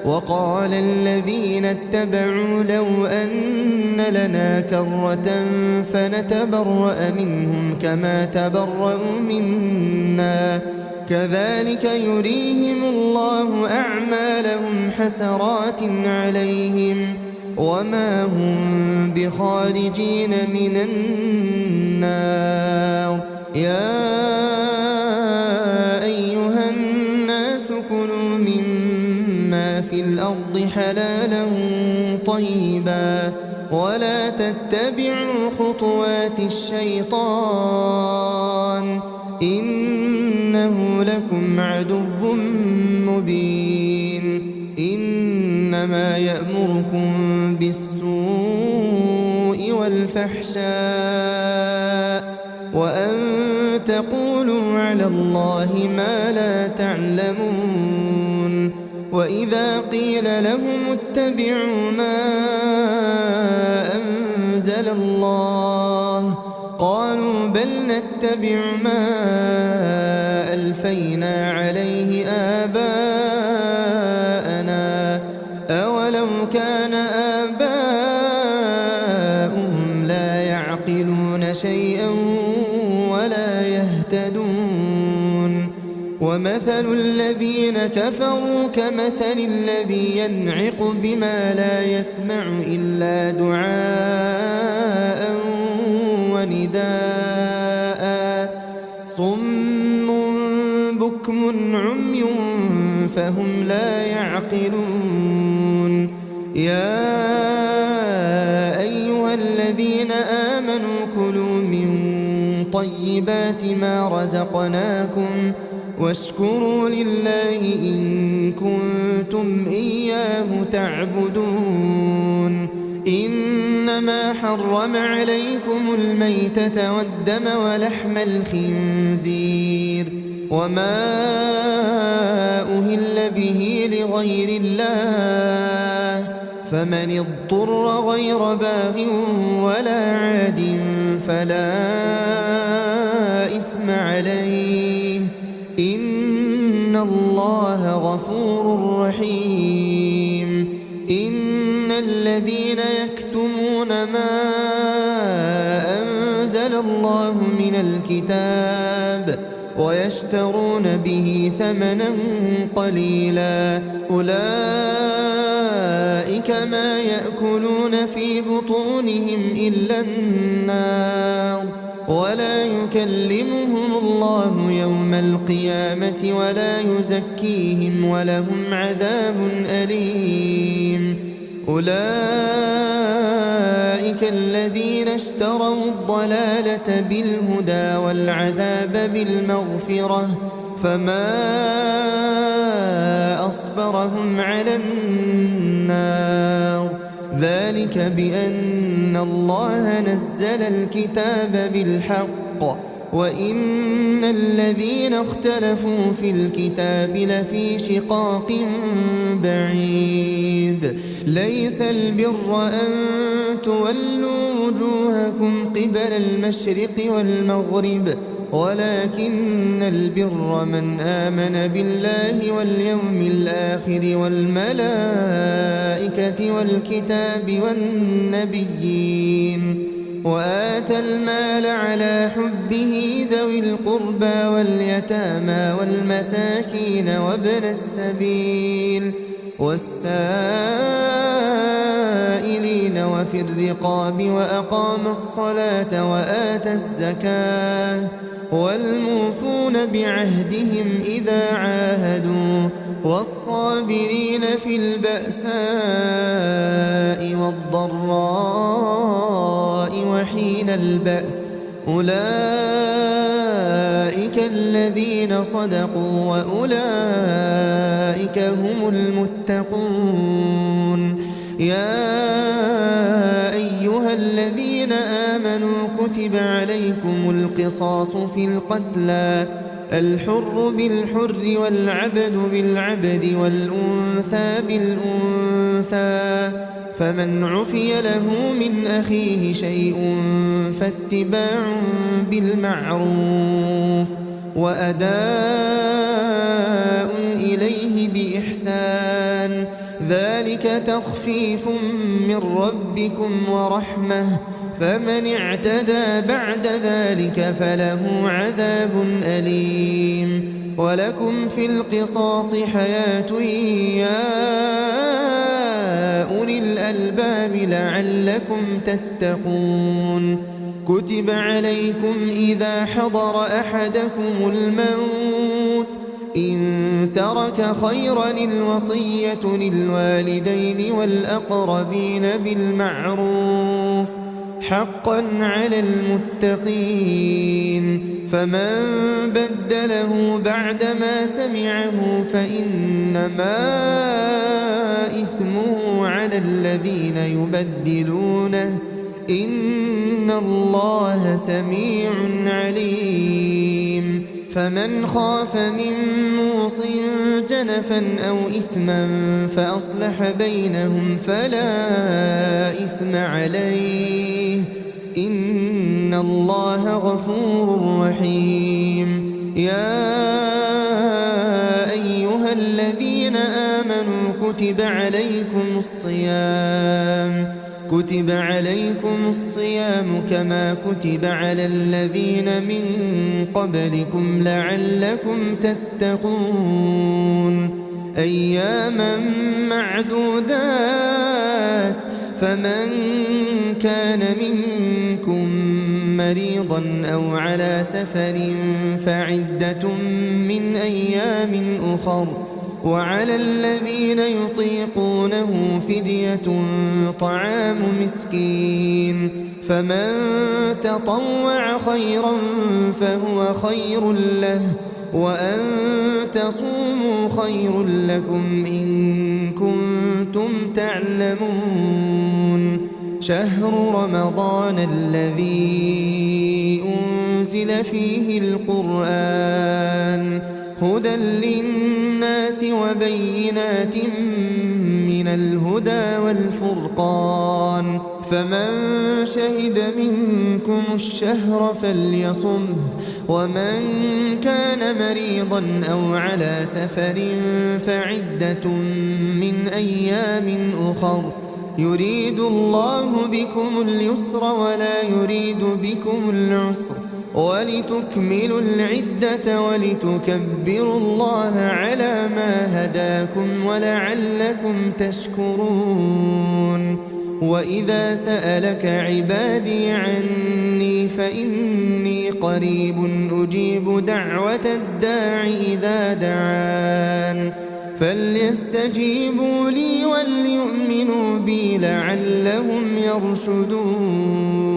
وقال الذين اتبعوا لو أن لنا كرة فنتبرأ منهم كما تبرأوا منا كذلك يريهم الله أعمالهم حسرات عليهم وما هم بخارجين من النار يا أيها الناس كلوا مما في الأرض حلالا طيبا ولا تتبعوا خطوات الشيطان إنه لكم عدو مبين إنما يأمركم بالسوء والفحشاء وأن تقولوا على الله ما لا تعلمون وإذا قيل لهم اتبعوا ما أنزل الله قالوا بل نتبع ما ألفينا عليه آباءنا أولو كان آباؤهم لا يعقلون شيئا ولا يهتدون ومثل الذين كفروا كمثل الذي ينعق بما لا يسمع إلا دعاء ونداء صم بكم عمي فهم لا يعقلون يا أيها الذين آمنوا كلوا من طيبات ما رزقناكم واشكروا لله إن كنتم إياه تعبدون إنما حرم عليكم الميتة والدم ولحم الخنزير وما أهل به لغير الله فمن اضطر غير باغ ولا عاد فلا إثم عليه إن الله غفور رحيم إن الذين يكتمون ما أنزل الله من الكتاب ويشترون به ثمنا قليلا أولئك ما يأكلون في بطونهم إلا النار ولا يكلمهم الله يوم القيامة ولا يزكيهم ولهم عذاب أليم. أولئك الذين اشتروا الضلالة بالهدى والعذاب بالمغفرة فما أصبرهم على النار. ذلك بأن الله نزل الكتاب بالحق وإن الذين اختلفوا في الكتاب لفي شقاق بعيد. ليس البر أن تولوا وجوهكم قبل المشرق والمغرب ولكن البر من آمن بالله واليوم الآخر والملائكة والكتاب والنبيين وآتى المال على حبه ذوي القربى واليتامى والمساكين وابن السبيل والسائلين وفي الرقاب وأقام الصلاة وآتى الزكاة والموفون بعهدهم إذا عاهدوا والصابرين في البأساء والضراء وحين البأس. أولئك الذين صدقوا وأولئك هم المتقون. يا أيها الذين آمنوا كتب عليكم القصاص في القتلى الحر بالحر والعبد بالعبد والأنثى بالأنثى فمن عفي له من أخيه شيء فاتباع بالمعروف وأداء إليه بإحسان ذلك تخفيف من ربكم ورحمة فمن اعتدى بعد ذلك فله عذاب أليم. ولكم في القصاص حياة يا أولي الألباب لعلكم تتقون. كتب عليكم إذا حضر أحدكم الموت إن ترك خيرا الوصية للوالدين والأقربين بالمعروف حقا على المتقين. فمن بدله بعدما سمعه فإنما إثمه على الذين يبدلونه إن الله سميع عليم. فمن خاف من موص جنفا أو إثما فأصلح بينهم فلا إثم عليه إن الله غفور رحيم. يا أيها الذين آمنوا كتب عليكم الصيام كما كتب على الذين من قبلكم لعلكم تتقون. أياما معدودات فمن كان منكم مريضا أو على سفر فعدة من أيام أخر وعلى الذين يطيقونه فدية طعام مسكين فمن تطوع خيرا فهو خير له وأن تصوموا خير لكم إن كنتم تعلمون. شهر رمضان الذي أنزل فيه القرآن هدى للناس وبينات من الهدى والفرقان فمن شهد منكم الشهر فليصمه ومن كان مريضا أو على سفر فعدة من أيام أخر يريد الله بكم اليسر ولا يريد بكم العسر ولتكملوا العدة ولتكبروا الله على ما هداكم ولعلكم تشكرون. وإذا سألك عبادي عني فإني قريب أجيب دعوة الداع إذا دعان فليستجيبوا لي وليؤمنوا بي لعلهم يرشدون.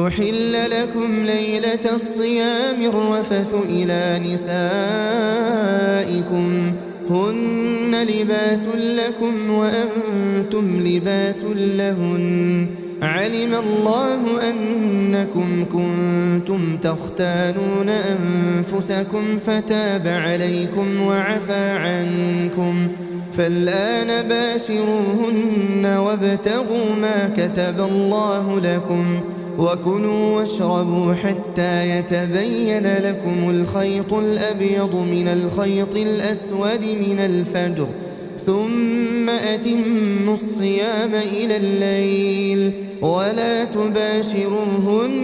أحل لكم ليلة الصيام الرفث إلى نسائكم هن لباس لكم وأنتم لباس لهن علم الله أنكم كنتم تختانون أنفسكم فتاب عليكم وعفى عنكم فالآن باشروهن وابتغوا ما كتب الله لكم وكلوا واشربوا حتى يتبين لكم الخيط الأبيض من الخيط الأسود من الفجر ثم أتموا الصيام إلى الليل ولا تباشروهن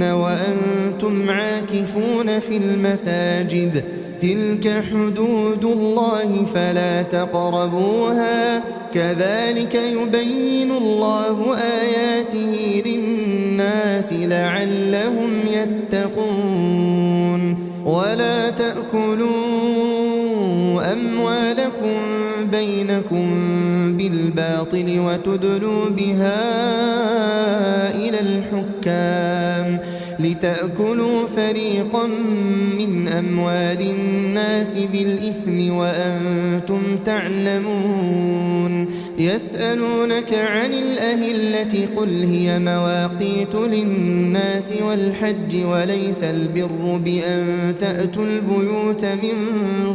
وأنتم عاكفون في المساجد تلك حدود الله فلا تقربوها كذلك يبين الله آياته للناس لعلهم يتقون. ولا تأكلوا أموالكم بينكم بالباطل وتدلوا بها إلى الحكام لتأكلوا فريقا من أموال الناس بالإثم وأنتم تعلمون. يسألونك عن الأهلة قل هي مواقيت للناس والحج وليس البر بأن تأتوا البيوت من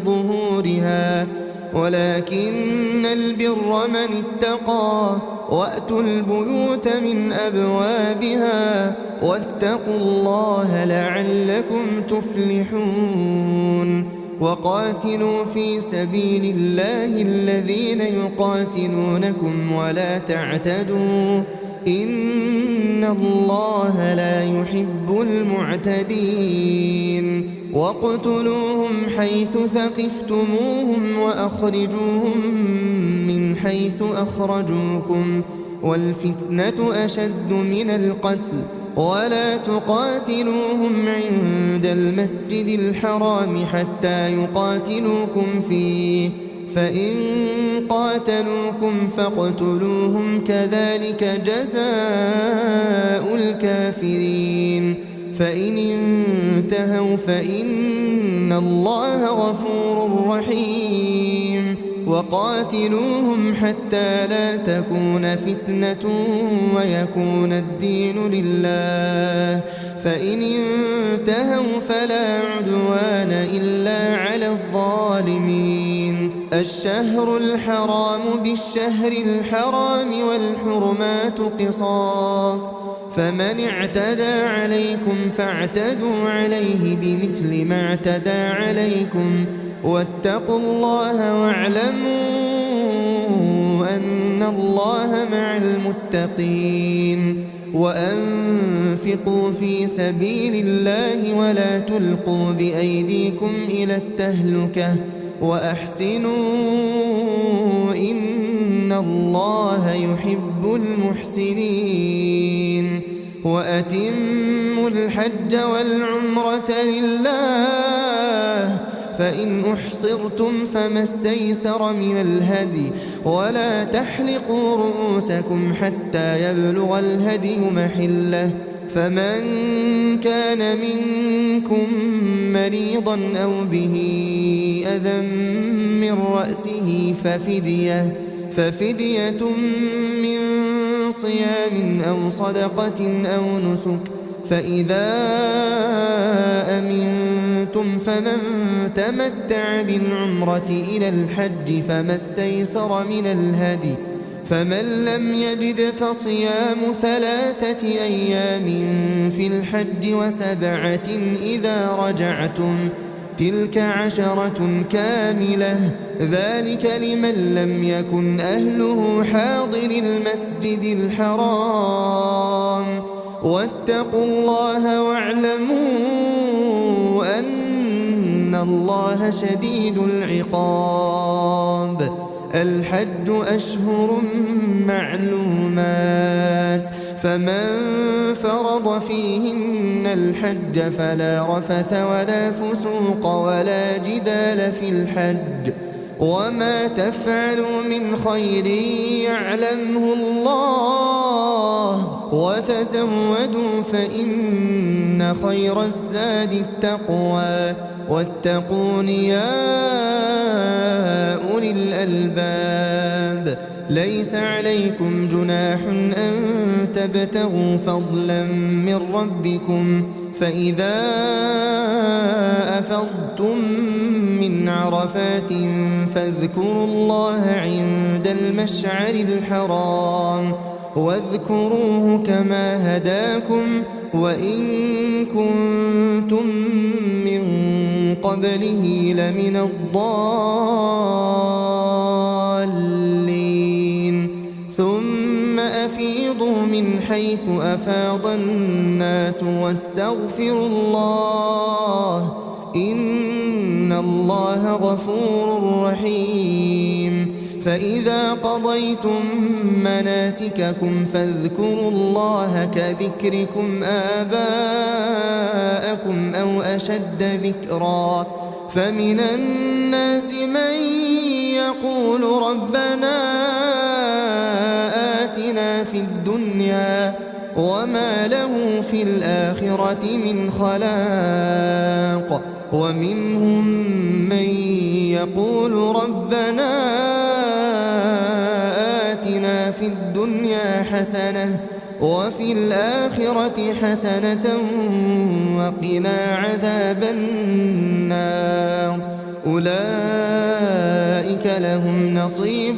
ظهورها ولكن البر من اتقى وأتوا البيوت من أبوابها واتقوا الله لعلكم تفلحون. وقاتلوا في سبيل الله الذين يقاتلونكم ولا تعتدوا إن الله لا يحب المعتدين. واقتلوهم حيث ثقفتموهم وأخرجوهم من حيث أخرجوكم والفتنة أشد من القتل ولا تقاتلوهم عند المسجد الحرام حتى يقاتلوكم فيه فإن قاتلوكم فاقتلوهم كذلك جزاء الكافرين. فإن انتهوا فإن الله غفور رحيم. وقاتلوهم حتى لا تكون فتنة ويكون الدين لله فإن انتهوا فلا عدوان إلا على الظالمين. الشهر الحرام بالشهر الحرام والحرمات قصاص فمن اعتدى عليكم فاعتدوا عليه بمثل ما اعتدى عليكم واتقوا الله واعلموا أن الله مع المتقين. وأنفقوا في سبيل الله ولا تلقوا بأيديكم إلى التهلكة وأحسنوا إن الله يحب المحسنين. وأتموا الحج والعمرة لله فإن أحصرتم فما استيسر من الهدي ولا تحلقوا رؤوسكم حتى يبلغ الهدي محله فمن كان منكم مريضا أو به أذى من رأسه ففدية من صيام أو صدقة أو نسك فإذا أمنتم فمن تمتع بالعمرة إلى الحج فما استيسر من الهدي فمن لم يجد فصيام 3 أيام في الحج و7 إذا رجعتم تلك 10 كاملة ذلك لمن لم يكن أهله حاضر المسجد الحرام. واتقوا الله واعلموا أن الله شديد العقاب. الحج أشهر معلومات فمن فرض فيهن الحج فلا رفث ولا فسوق ولا جدال في الحج وما تفعلوا من خير يعلمه الله وتزودوا فإن خير الزاد التقوى واتقون يا أولي الألباب ليس عليكم جناح أن تبتغوا فضلا من ربكم فإذا أفضتم من عرفات فاذكروا الله عند المشعر الحرام واذكروه كما هداكم وإن كنتم من قبله لمن الضالين ثم أفيضوا من حيث أفاض الناس واستغفروا الله إن الله غفور رحيم فإذا قضيتم مناسككم فاذكروا الله كذكركم آباءكم أو أشد ذكرا فمن الناس من يقول ربنا آتنا في الدنيا وما له في الآخرة من خلاق ومنهم من يقول ربنا آتنا في الدنيا حسنة وفي الآخرة حسنة وقنا عذاب النار أولئك لهم نصيب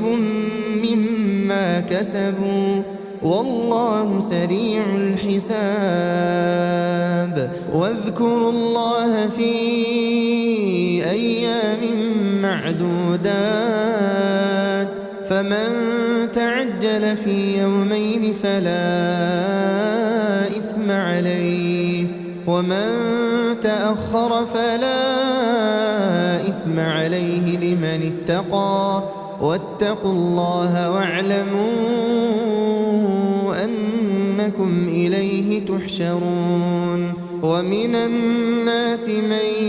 مما كسبوا والله سريع الحساب واذكروا الله في أيام معدودات فمن تعجل في يومين فلا إثم عليه ومن تأخر فلا إثم عليه لمن اتقى واتقوا الله واعلموا أنكم إليه تحشرون ومن الناس من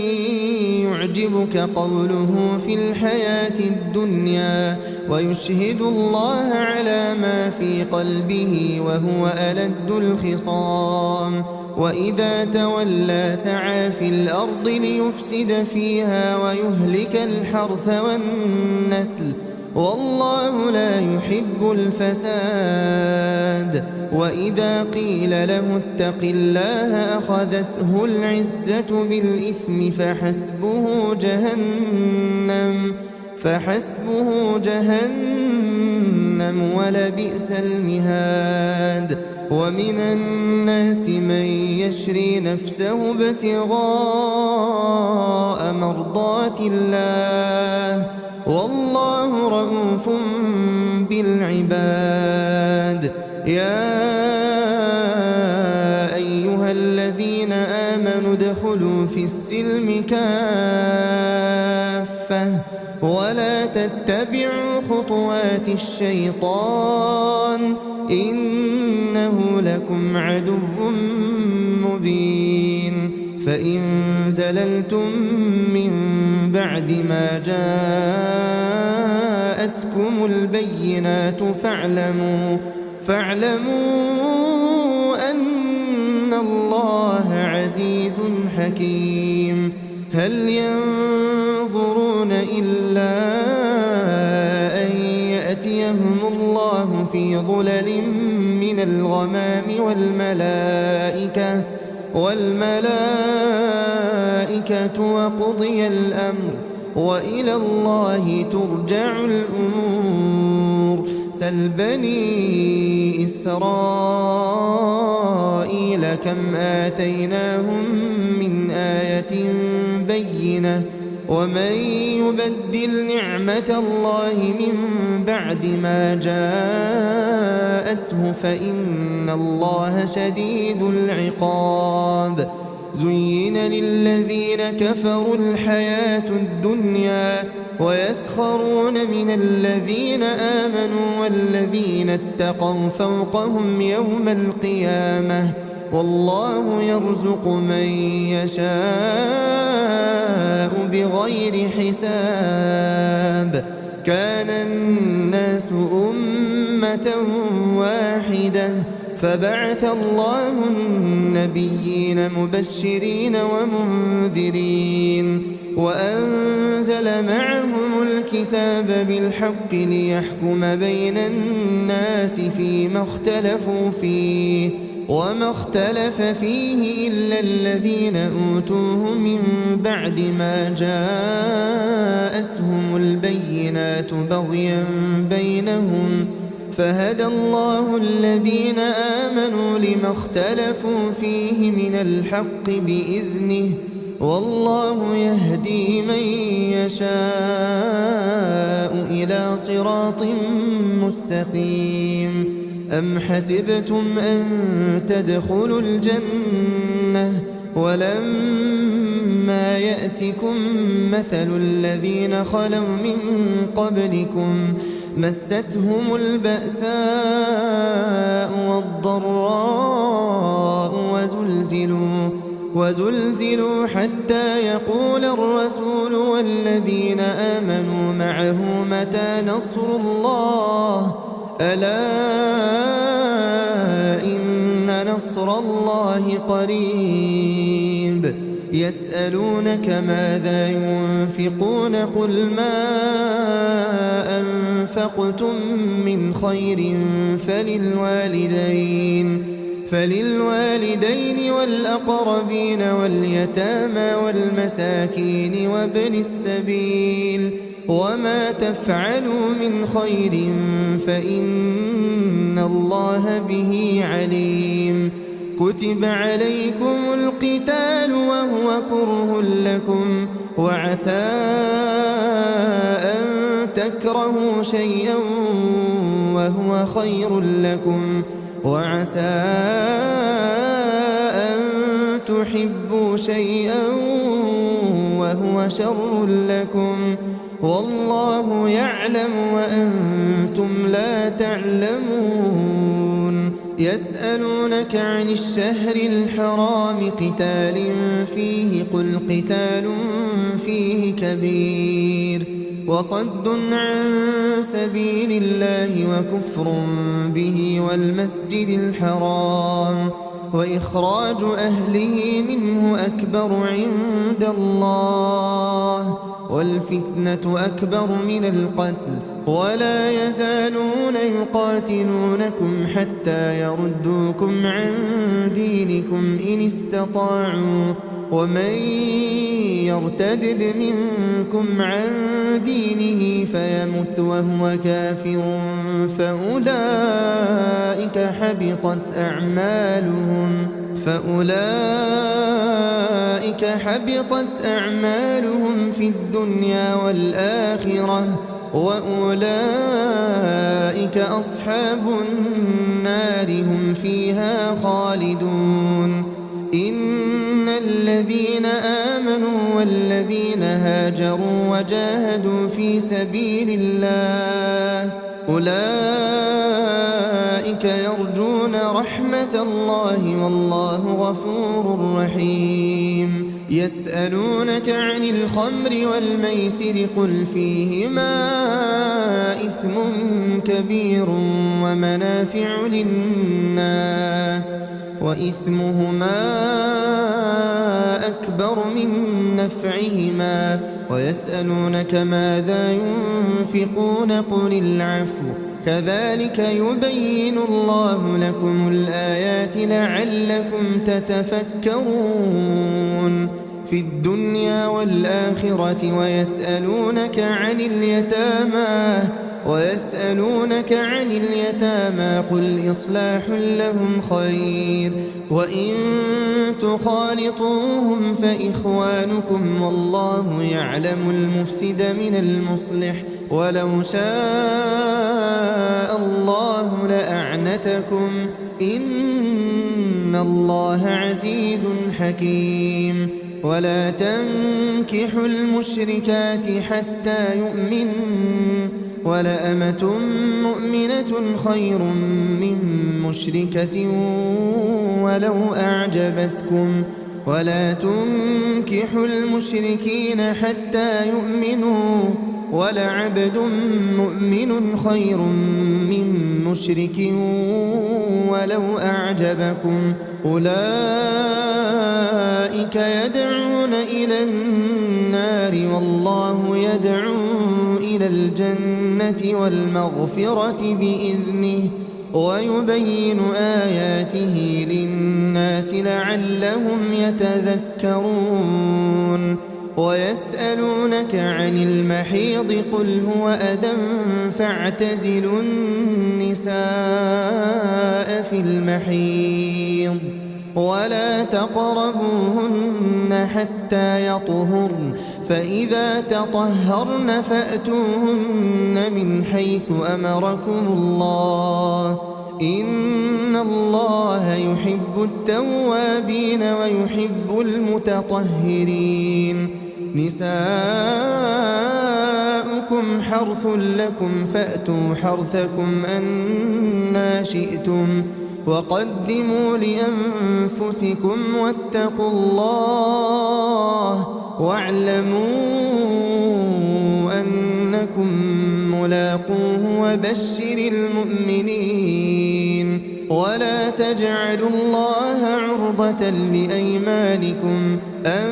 يعجبك قوله في الحياة الدنيا ويشهد الله على ما في قلبه وهو ألد الخصام وإذا تولى سعى في الأرض ليفسد فيها ويهلك الحرث والنسل والله لا يحب الفساد وإذا قيل له اتق الله أخذته العزة بالإثم فحسبه جهنم ولبئس المهاد ومن الناس من يشري نفسه ابتغاء مرضات الله والله رؤوف بالعباد يا أيها الذين آمنوا ادخلوا في السلم كافة ولا تتبعوا خطوات الشيطان إنه لكم عدو مبين فإن زللتم من بعد ما جاءتكم البينات فاعلموا أن الله عزيز حكيم هل ينظرون إلا أن يأتيهم الله في ظلل من الغمام والملائكة وقضي الأمر وإلى الله ترجع الأمور سل بني إسرائيل كم آتيناهم من آية بينة ومن يبدل نعمة الله من بعد ما جاءته فإن الله شديد العقاب زين للذين كفروا الحياة الدنيا ويسخرون من الذين آمنوا والذين اتقوا فوقهم يوم القيامة والله يرزق من يشاء بغير حساب. كان الناس أمة واحدة فبعث الله النبيين مبشرين ومنذرين وأنزل معهم الكتاب بالحق ليحكم بين الناس فيما اختلفوا فيه وما اختلف فيه إلا الذين أوتوه من بعد ما جاءتهم البينات بغيا بينهم فهدى الله الذين آمنوا لما اختلفوا فيه من الحق بإذنه والله يهدي من يشاء إلى صراط مستقيم. أم حسبتم أن تدخلوا الجنة ولما يأتكم مثل الذين خلوا من قبلكم مستهم البأساء والضراء وزلزلوا حتى يقول الرسول والذين آمنوا معه متى نصر الله ألا إن نصر الله قريب. يسألونك ماذا ينفقون قل ما أنفقتم من خير فللوالدين والأقربين واليتامى والمساكين وابن السبيل وما تفعلوا من خير فإن الله به عليم. كتب عليكم القتال وهو كره لكم وعسى أن تكرهوا شيئا وهو خير لكم وعسى أن تحبوا شيئا وهو شر لكم والله يعلم وأنتم لا تعلمون. يسألونك عن الشهر الحرام قتال فيه قل قتال فيه كبير وصد عن سبيل الله وكفر به والمسجد الحرام وإخراج أهله منه أكبر عند الله والفتنة أكبر من القتل ولا يزالون يقاتلونكم حتى يردوكم عن دينكم إن استطاعوا ومن يرتدد منكم عن دينه فيمت وهو كافر فأولئك حبطت أعمالهم في الدنيا والآخرة وأولئك أصحاب النار هم فيها خالدون. إن الذين آمنوا والذين هاجروا وجاهدوا في سبيل الله أولئك يرجون رحمة الله والله غفور رحيم. يسألونك عن الخمر والميسر قل فيهما إثم كبير ومنافع للناس وإثمهما أكبر من نفعهما ويسألونك ماذا ينفقون قل العفو كذلك يبين الله لكم الآيات لعلكم تتفكرون في الدنيا والآخرة. ويسألونك عن اليتامى قل إصلاح لهم خير وإن تخالطوهم فإخوانكم والله يعلم المفسد من المصلح ولو شاء الله لأعنتكم إن إن الله عزيز حكيم ولا تنكحوا المشركات حتى يؤمنوا ولأمة مؤمنة خير من مشركة ولو أعجبتكم ولا تنكحوا المشركين حتى يؤمنوا ولعبد مؤمن خير من مشرك ولو أعجبكم أولئك يدعون إلى النار والله يدعو إلى الجنة والمغفرة بإذنه ويبين آياته للناس لعلهم يتذكرون ويسألونك عن المحيض قل هو أذى فاعتزلوا النساء في المحيض ولا تقربوهن حتى يطهرن فإذا تطهرن فأتوهن من حيث أمركم الله إن الله يحب التوابين ويحب المتطهرين نساؤكم حرث لكم فأتوا حرثكم أنى شئتم وقدموا لأنفسكم واتقوا الله واعلموا أنكم ملاقوه وبشر المؤمنين ولا تجعلوا الله عرضة لأيمانكم أن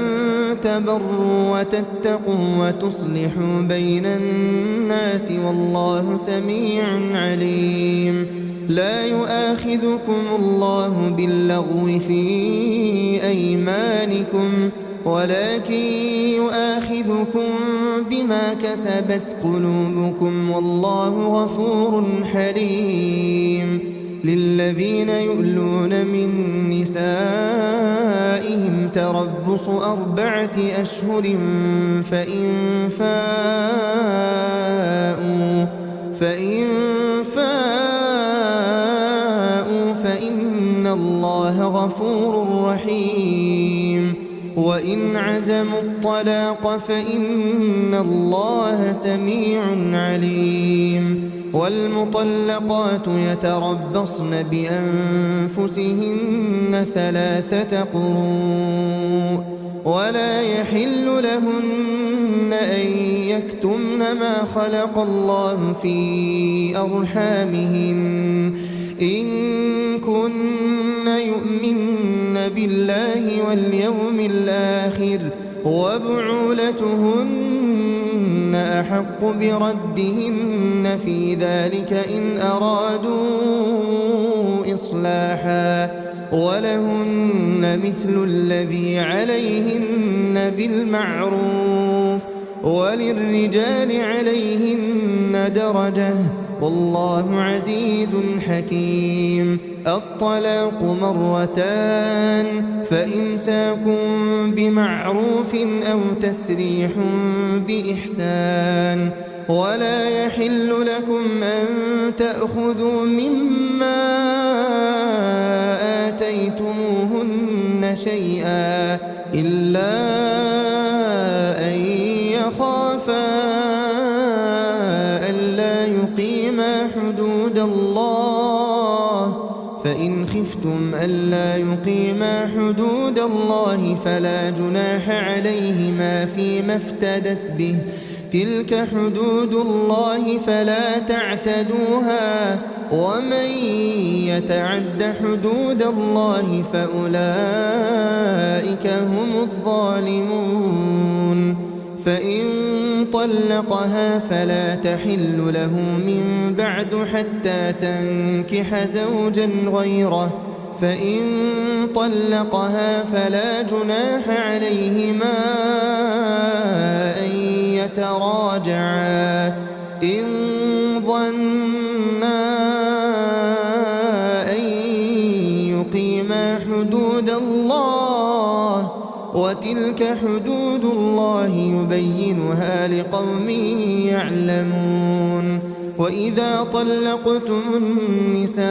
تبروا وتتقوا وتصلحوا بين الناس والله سميع عليم لا يؤاخذكم الله باللغو في أيمانكم ولكن يؤاخذكم بما كسبت قلوبكم والله غفور حليم للذين يؤلون من نسائهم تربص 4 أشهر فإن فاءوا فإن الله غفور رحيم وإن عزموا الطلاق فإن الله سميع عليم والمطلقات يتربصن بأنفسهن 3 قروء ولا يحل لهن أن يكتمن ما خلق الله في أرحامهن إن كن يؤمن بالله واليوم الآخر وبعولتهن أحق بردهن في ذلك إن أرادوا إصلاحا ولهن مثل الذي عليهن بالمعروف وللرجال عليهن درجة والله عزيز حكيم الطلاق 2 فإمساك بمعروف أو تسريح بإحسان ولا يحل لكم أن تأخذوا مما آتيتموهن شيئا إلا أن يخافا ألا يقيما حدود الله فإن خفتم ألا يقيما حدود الله فلا جناح عليهما فيما افتدت به تلك حدود الله فلا تعتدوها ومن يتعد حدود الله فأولئك هم الظالمون فإن طلقها فلا تحل له من بعد حتى تنكح زوجا غيره فإن طلقها فلا جناح عليهما أن يتراجعا إن ظنا أن يقيما حدود الله وتلك حدود الله الله يبينها لقوم يعلمون. وإذا طلقتم النساء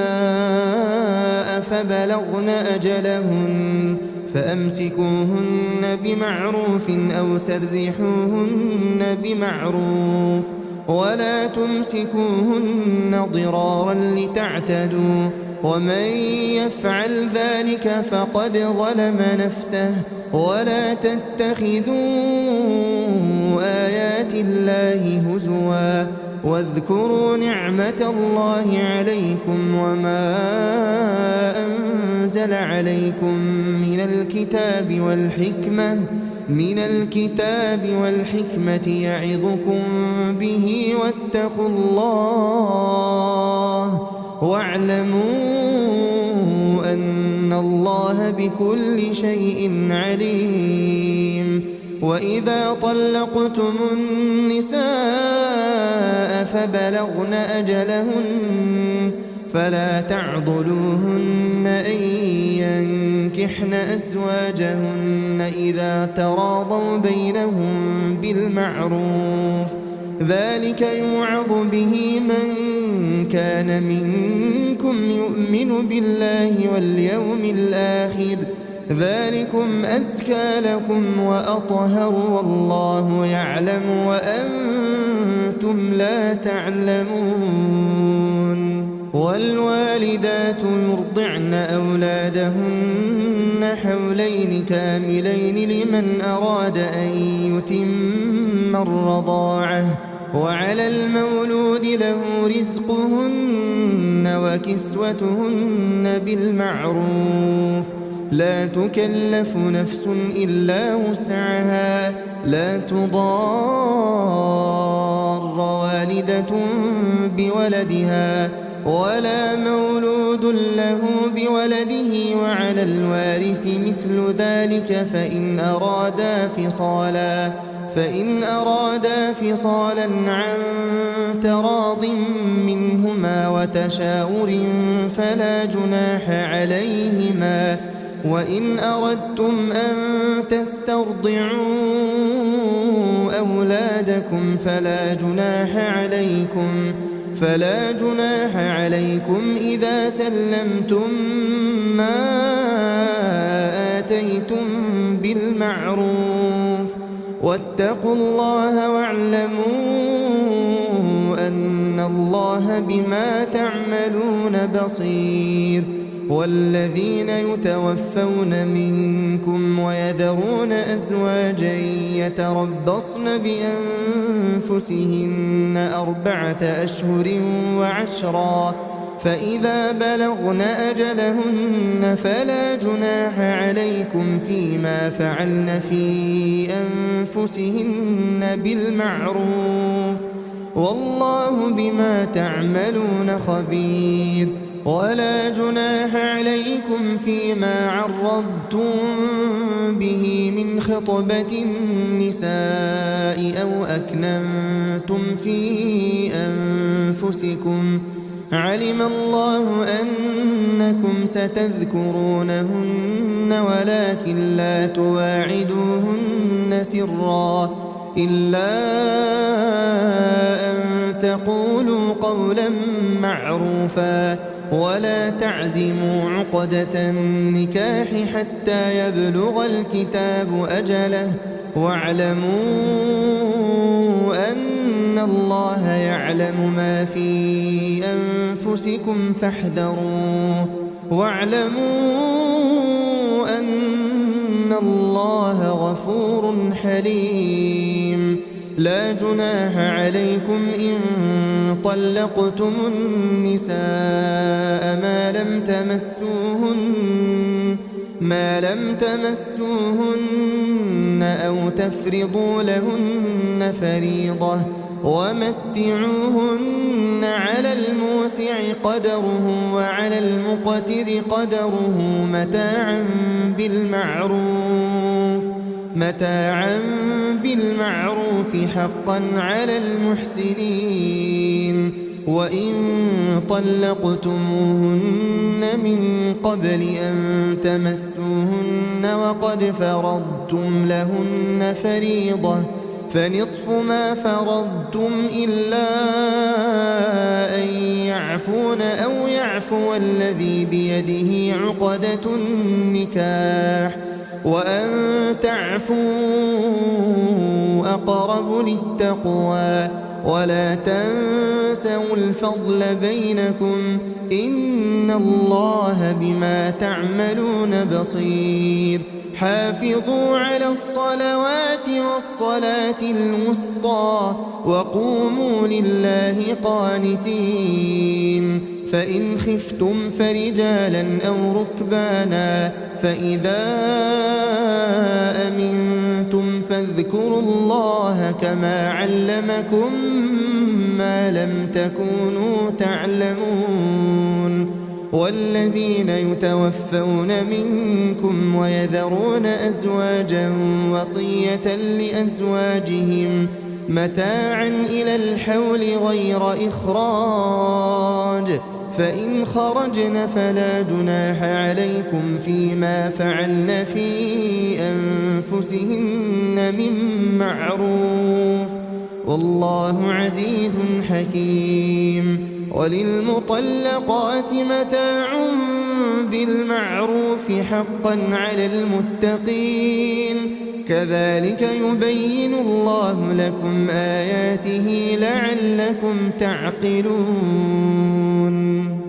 فبلغن أجلهن فأمسكوهن بمعروف أو سرحوهن بمعروف ولا تمسكوهن ضرارا لتعتدوا ومن يفعل ذلك فقد ظلم نفسه. ولا تتخذوا آيات الله هزوا واذكروا نعمة الله عليكم وما أنزل عليكم من الكتاب والحكمة يعظكم به واتقوا الله واعلموا أن الله بكل شيء عليم. وإذا طلقتم النساء فبلغن أجلهن فلا تعضلوهن أن ينكحن أزواجهن إذا تراضوا بينهم بالمعروف ذلك يوعظ به من كان منكم يؤمن بالله واليوم الآخر ذلكم أزكى لكم وأطهر والله يعلم وأنتم لا تعلمون. والوالدات يرضعن أولادهن حولين كاملين لمن أراد أن يتم الرضاعة وعلى المولود له رزقهن وكسوتهن بالمعروف لا تكلف نفس إلا وسعها لا تضار والدة بولدها ولا مولود له بولده وعلى الوارث مثل ذلك فإن أرادا فصالا عن تراض منهما وتشاور فلا جناح عليهما. وإن أردتم أن تسترضعوا أولادكم فلا جناح عليكم إذا سلمتم ما آتيتم بالمعروف واتقوا الله واعلموا أن الله بما تعملون بصير. والذين يتوفون منكم ويذرون أزواجا يتربصن بأنفسهن 4 أشهر وعشرا فإذا بلغن أجلهن فلا جناح عليكم فيما فعلن في أنفسهن بالمعروف والله بما تعملون خبير. ولا جناح عليكم فيما عرضتم به من خطبة النساء أو أكننتم في أنفسكم علم الله أنكم ستذكرونهن ولكن لا تواعدوهن سرا إلا أن تقولوا قولا معروفا ولا تعزموا عقدة النكاح حتى يبلغ الكتاب أجله واعلموا أن الله يعلم ما في أنفسكم فاحذروه واعلموا أن الله غفور حليم. لا جناح عليكم إن طلقتم النساء ما لم تمسوهن أو تفرضوا لهن فريضة ومتعوهن على الموسع قدره وعلى المقتر قدره متاعا بالمعروف حقا على المحسنين. وإن طلقتموهن من قبل أن تمسوهن وقد فرضتم لهن فريضة فنصف ما فرضتم إلا أن يعفون أو يعفو الذي بيده عقدة النكاح وأن تعفوا أقرب للتقوى ولا تنسوا الفضل بينكم إن الله بما تعملون بصير حافظوا على الصلوات والصلاة الوسطى وقوموا لله قانتين فإن خفتم فرجالا أو ركبانا فإذا أمنتم فاذكروا الله كما علمكم ما لم تكونوا تعلمون والذين يتوفون منكم ويذرون أزواجا وصية لأزواجهم متاعا إلى الحول غير إخراج فإن خرجن فلا جناح عليكم فيما فعلن في أنفسهن من معروف والله عزيز حكيم وللمطلقات متاع بالمعروف حقا على المتقين كذلك يبين الله لكم آياته لعلكم تعقلون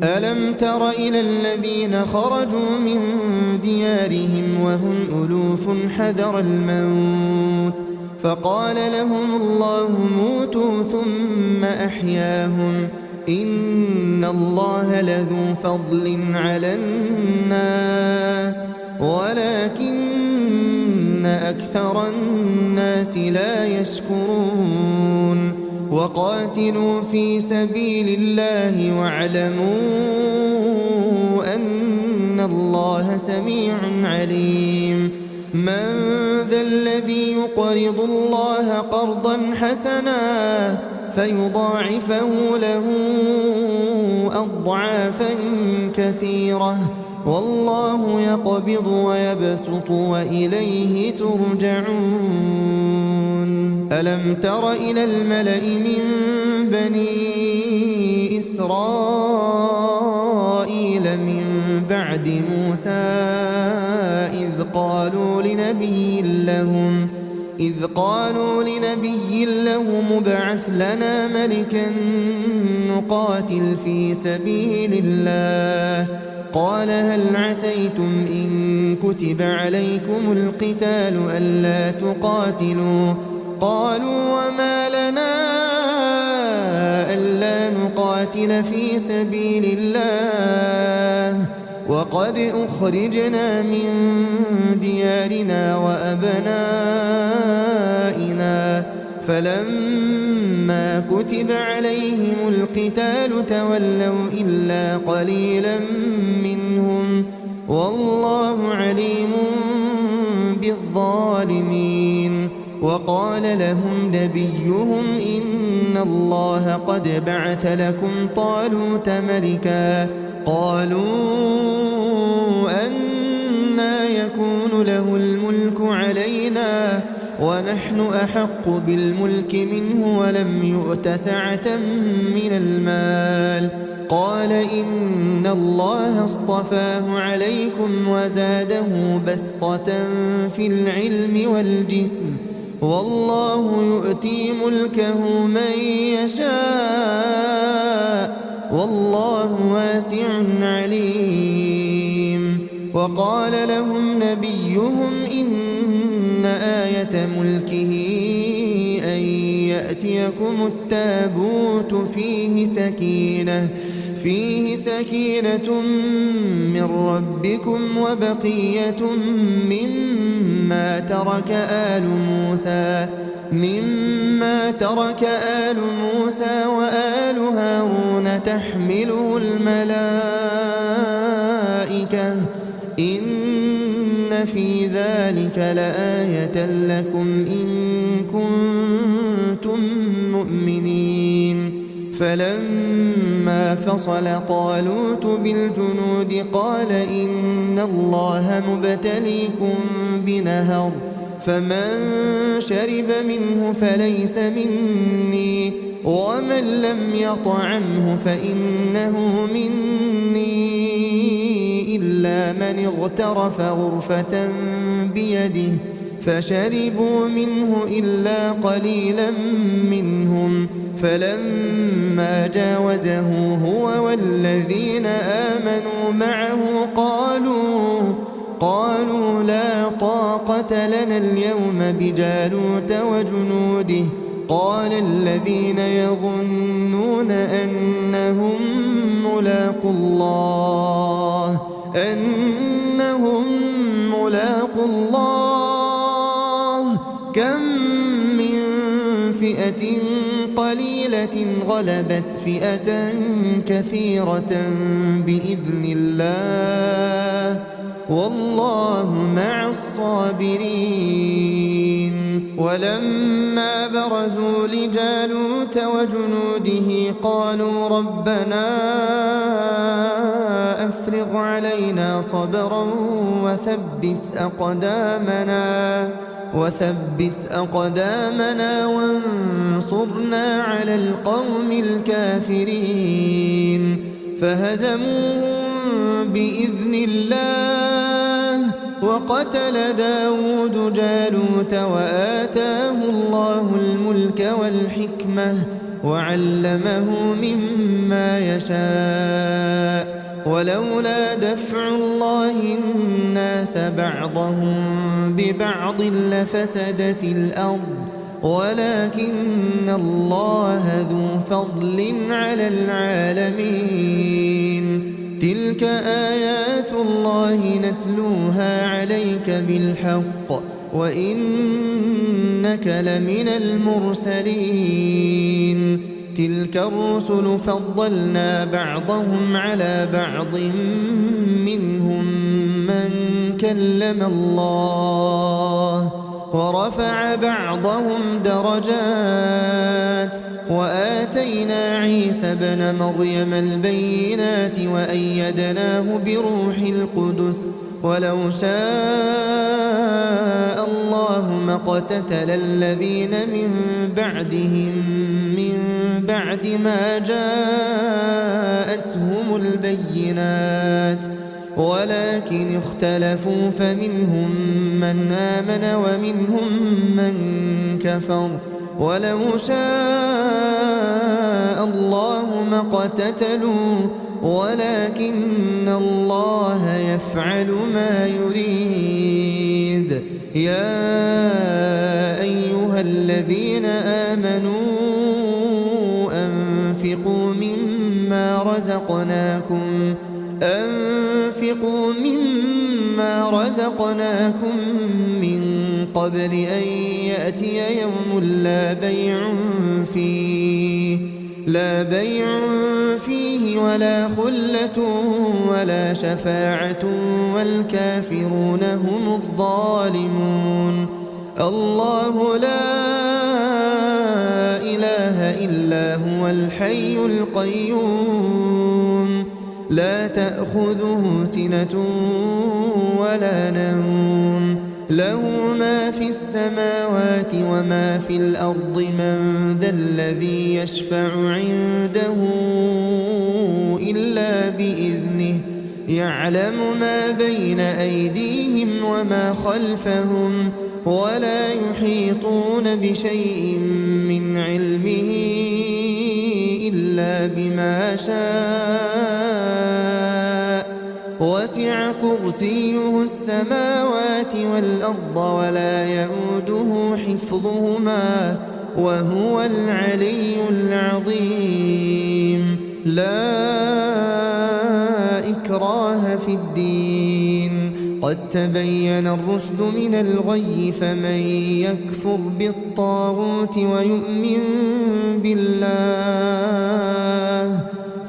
ألم تر إلى الذين خرجوا من ديارهم وهم ألوف حذر الموت فقال لهم الله موتوا ثم أحياهم إن الله لذو فضل على الناس ولكن أكثر الناس لا يشكرون وقاتلوا في سبيل الله واعلموا أن الله سميع عليم من ذا الذي يقرض الله قرضا حسنا فيضاعفه له أضعافا كثيرة والله يقبض ويبسط وإليه ترجعون ألم تر إلى الملأ من بني إسرائيل من بعد موسى إذ قالوا لنبي لهم ابعث لنا ملكا نقاتل في سبيل الله قال هل عسيتم إن كتب عليكم القتال ألا تقاتلوا قالوا وما لنا ألا نقاتل في سبيل الله وقد أخرجنا من ديارنا وأبنائنا فلما كتب عليهم القتال تولوا إلا قليلا منهم والله عليم بالظالمين وقال لهم نبيهم إن الله قد بعث لكم طالوت ملكا قالوا أنى يكون له الملك علينا ونحن أحق بالملك منه ولم يؤت سعة من المال قال إن الله اصطفاه عليكم وزاده بسطة في العلم والجسم والله يؤتي ملكه من يشاء والله واسع عليم وقال لهم نبيهم إن آية ملكه أن يأتيكم التابوت فيه سكينة من ربكم وبقية مما ترك آل موسى وآل هارون تحمله الملائكة إن في ذلك لآية لكم إن كنتم مؤمنين فلما فصل طالوت بالجنود قال إن الله مبتليكم بنهر فمن شرب منه فليس مني ومن لم يطعمه فإنه مني إلا من اغترف غرفة بيده فشربوا منه إلا قليلا منهم فلما جاوزه هو والذين آمنوا معه قالوا لا طاقة لنا اليوم بجالوت وجنوده قال الذين يظنون أنهم ملاقوا الله كم من فئة قليلة غلبت فئة كثيرة بإذن الله والله مع الصابرين. ولما برزوا لجالوت وجنوده قالوا ربنا أفرغ علينا صبرا وثبت أقدامنا وانصرنا على القوم الكافرين فهزموهم بإذن الله وقتل داود جالوت وآتاه الله الملك والحكمة وعلمه مما يشاء ولولا دفع الله الناس بعضهم ببعض لفسدت الأرض ولكن الله ذو فضل على العالمين. تلك آيات الله نتلوها عليك بالحق وإنك لمن المرسلين. تلك الرسل فضلنا بعضهم على بعض منهم من كلم الله ورفع بعضهم درجات وآتينا عيسى ابن مريم البينات وأيدناه بروح القدس ولو شاء الله ما اقتتل الذين من بعدهم من بعد ما جاءتهم البينات ولكن اختلفوا فمنهم من آمن ومنهم من كفر ولو شاء الله ما اقتتلوا ولكن الله يفعل ما يريد. يا أيها الذين آمنوا أنفقوا مما رزقناكم من قبل أن يأتي يوم لا بيع فيه ولا خلة ولا شفاعة والكافرون هم الظالمون. الله لا إله إلا هو الحي القيوم لا تأخذه سنة ولا نوم له ما في السماوات وما في الأرض من ذا الذي يشفع عنده إلا بإذنه يعلم ما بين أيديهم وما خلفهم ولا يحيطون بشيء من علمه إلا بما شاء وسع كرسيه السماوات والأرض ولا يؤوده حفظهما وهو العلي العظيم. لا إكراه في الدين قد تبين الرشد من الغي فمن يكفر بالطاغوت ويؤمن بالله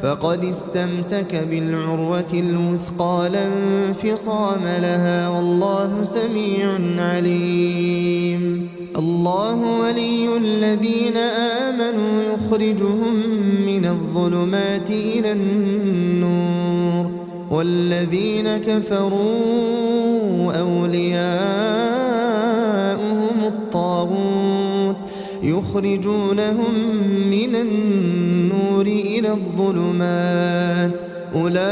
فقد استمسك بالعروة الوثقى لا انفصام لها والله سميع عليم. الله ولي الذين آمنوا يخرجهم من الظلمات إلى النور والذين كفروا أولياؤهم الطاغوت يخرجونهم من النور إلى الظلمات أولئك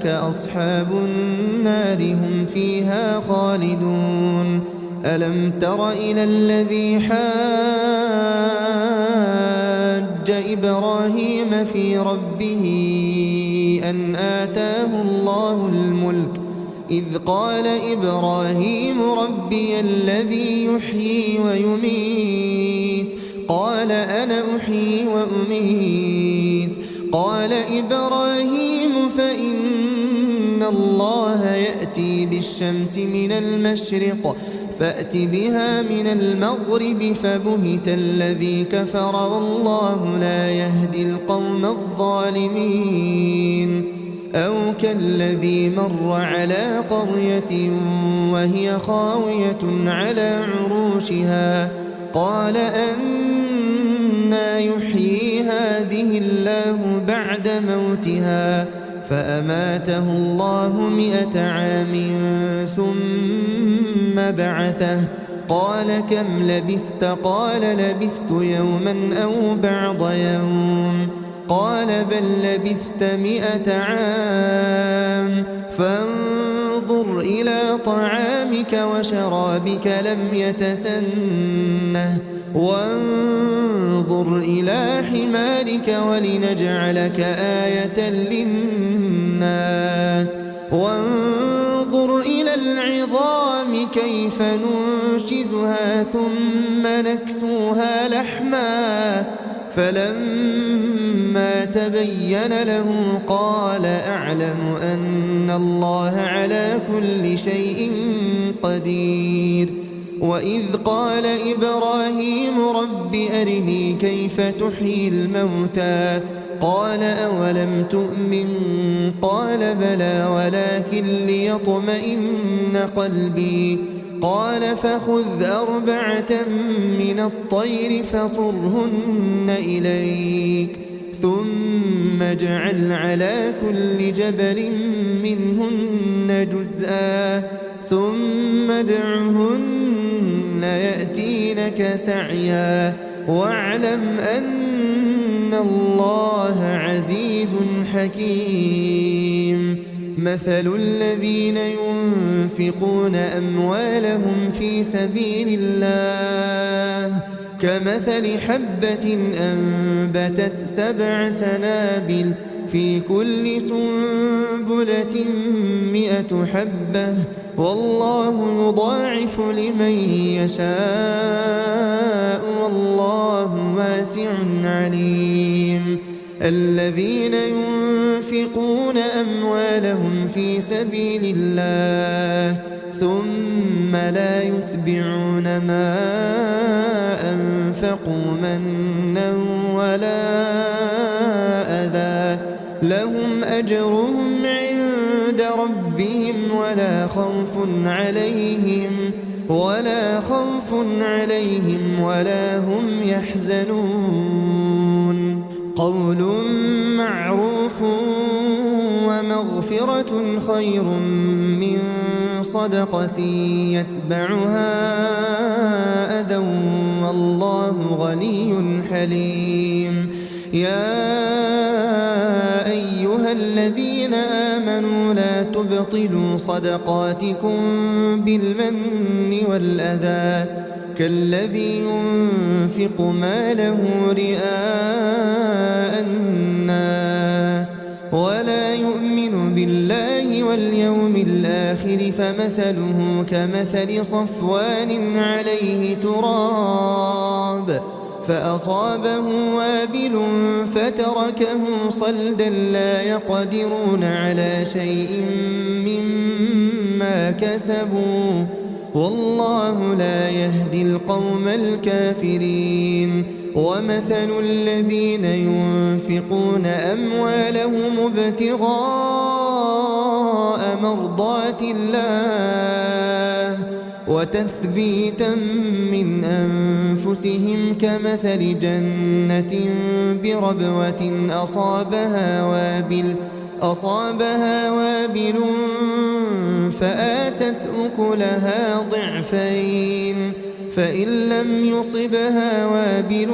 أصحاب النار هم فيها خالدون ألم تر إلى الذي حاج إبراهيم في ربه أن آتاه الله الملك إذ قال إبراهيم ربي الذي يحيي ويميت قال أنا أحيي وأميت قال إبراهيم فإن الله يأتي بالشمس من المشرق فأت بها من المغرب فبهت الذي كفر والله لا يهدي القوم الظالمين أو كالذي مر على قرية وهي خاوية على عروشها قال أنى يحيي هذه الله بعد موتها فأماته الله 100 عام ثم بعثه قال كم لبثت قال لبثت يوما أو بعض يوم قال بل لبثت 100 عام فانظر إلى طعامك وشرابك لم يتسنه وانظر إلى حمارك ولنجعلك آية للناس وانظر إلى العظام كيف ننشزها ثم نكسوها لحما فلما تبين له قال أعلم أن الله على كل شيء قدير وإذ قال إبراهيم رب أرني كيف تحيي الموتى قال أولم تؤمن قال بلى ولكن ليطمئن قلبي قال فخذ 4 من الطير فصرهن إليك ثم اجعل على كل جبل منهن جزءا ثم ادعهن يأتينك سعيا واعلم أن الله عزيز حكيم مثل الذين ينفقون أموالهم في سبيل الله كمثل حبة أنبتت 7 سنابل في كل سنبلة 100 حبة والله يضاعف لمن يشاء والله واسع عليم الذين ينفقون أموالهم في سبيل الله ثم لا يتبعون ما أنفقوا منا ولا أذى لهم أجرهم عند ربهم ولا خوف عليهم ولا هم يحزنون قول معروف ومغفرة خير من صدقة يتبعها أذى والله غني حليم يا أيها الذين آمنوا لا تبطلوا صدقاتكم بالمن والأذى كالذي ينفق ماله رئاء الناس ولا يؤمن بالله واليوم الآخر فمثله كمثل صفوان عليه تراب فأصابه وابل فتركه صلدا لا يقدرون على شيء مما كسبوا والله لا يهدي القوم الكافرين ومثل الذين ينفقون أموالهم ابتغاء مرضات الله وتثبيتا من أنفسهم كمثل جنة بربوة أصابها وابل فآتت أكلها ضعفين فإن لم يصبها وابل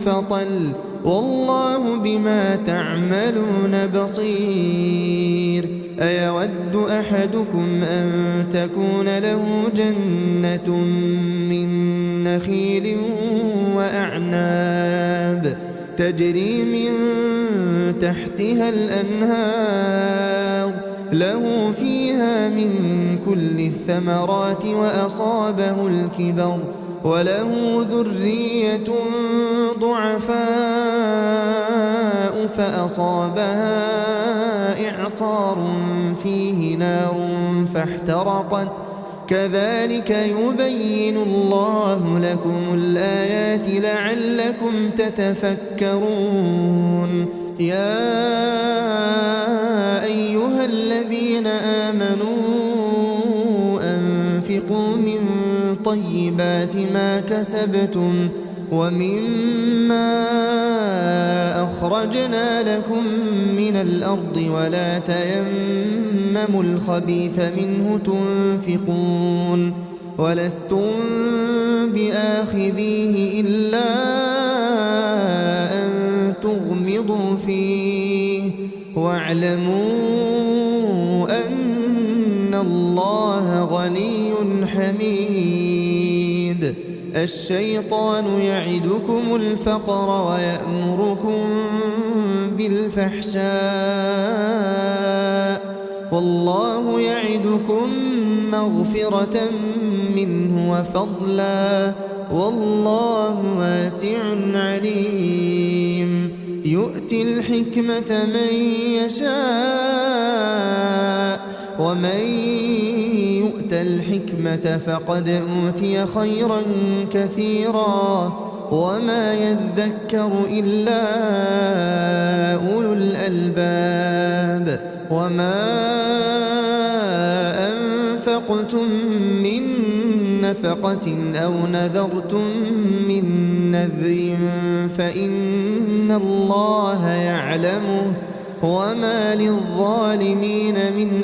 فطل والله بما تعملون بصير. أيود أحدكم أن تكون له جنة من نخيل وأعناب تجري من تحتها الأنهار له فيها من كل الثمرات وأصابه الكبر وله ذرية ضعفاء فأصابها إعصار فيه نار فاحترقت كذلك يبين الله لكم الآيات لعلكم تتفكرون. يا أيها الذين آمنوا أنفقوا من طيبات ما كسبتم ومما أخرجنا لكم من الأرض ولا تيمموا الخبيث منه تنفقون ولستم بآخذيه إلا أن تغمضوا فيه واعلموا أن الله غني حميد. الشيطان يعدكم الفقر ويأمركم بالفحشاء والله يعدكم مغفرة منه وفضلا والله واسع عليم. يؤتي الحكمة من يشاء ومن يؤت الحكمة فقد أوتي خيرا كثيرا وما يذكر إلا أولو الألباب. وما أنفقتم من نفقة أو نذرتم من نذر فإن الله يعلمه وما للظالمين من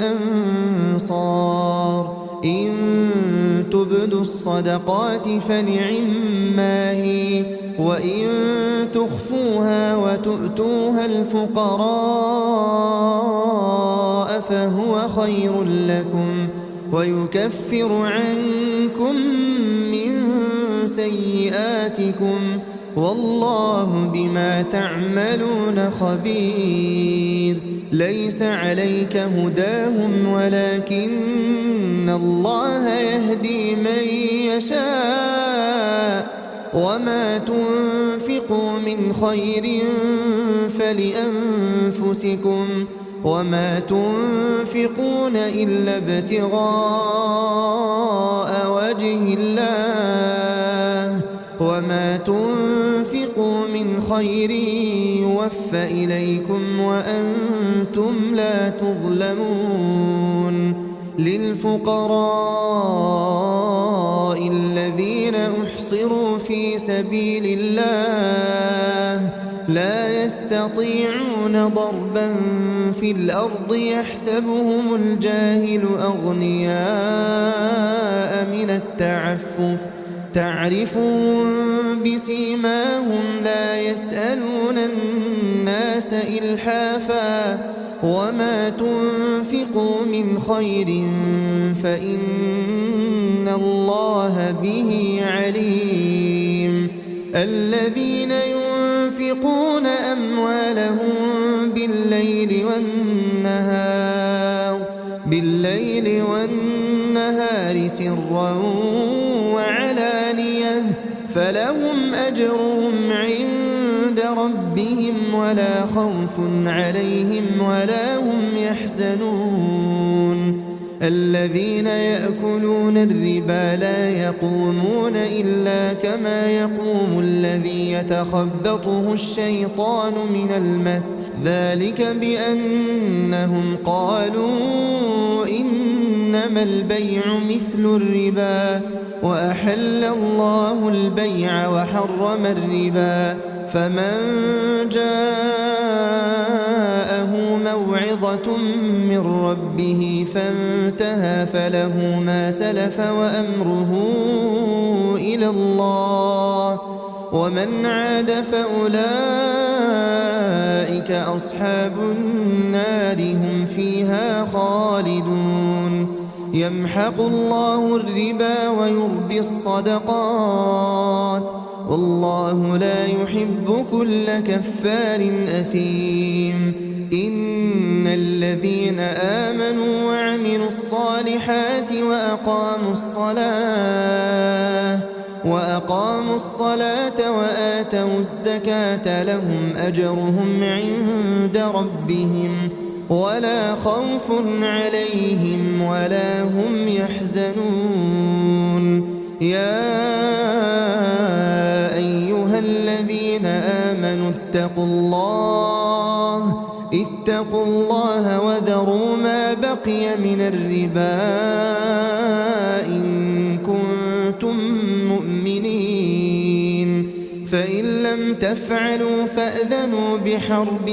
أنصار. إن تبدوا الصدقات فنعما هي وإن تخفوها وتؤتوها الفقراء فهو خير لكم ويكفر عنكم من سيئاتكم والله بما تعملون خبير. ليس عليك هداهم ولكن الله يهدي من يشاء وما تنفقوا من خير فلأنفسكم وما تنفقون إلا ابتغاء وجه الله وما تنفقوا من خير يوفى إليكم وأنتم لا تظلمون. للفقراء الذين أحصروا في سبيل الله لا يستطيعون ضربا في الأرض يحسبهم الجاهل أغنياء من التعفف تعرفهم بسيماهم لا يسألون الناس إلحافا وما تنفقوا من خير فإن الله به عليم. الذين ينفقون أموالهم بالليل والنهار سرا وعلانية فلهم أجرهم عند ربهم ولا خوف عليهم ولا هم يحزنون. الذين يأكلون الربا لا يقومون إلا كما يقوم الذي يتخبطه الشيطان من المس ذلك بأنهم قالوا إن إنما البيع مثل الربا وأحل الله البيع وحرم الربا فمن جاءه موعظة من ربه فانتهى فله ما سلف وأمره إلى الله ومن عاد فأولئك أصحاب النار هم فيها خالدون يمحق الله الربا ويربي الصدقات والله لا يحب كل كفار أثيم إن الذين آمنوا وعملوا الصالحات وأقاموا الصلاة وآتوا الزكاة لهم أجرهم عند ربهم ولا خوف عليهم ولا هم يحزنون يا أيها الذين آمنوا اتقوا الله وذروا ما بقي من الربا إن كنتم مؤمنين فإن لم تفعلوا فأذنوا بحرب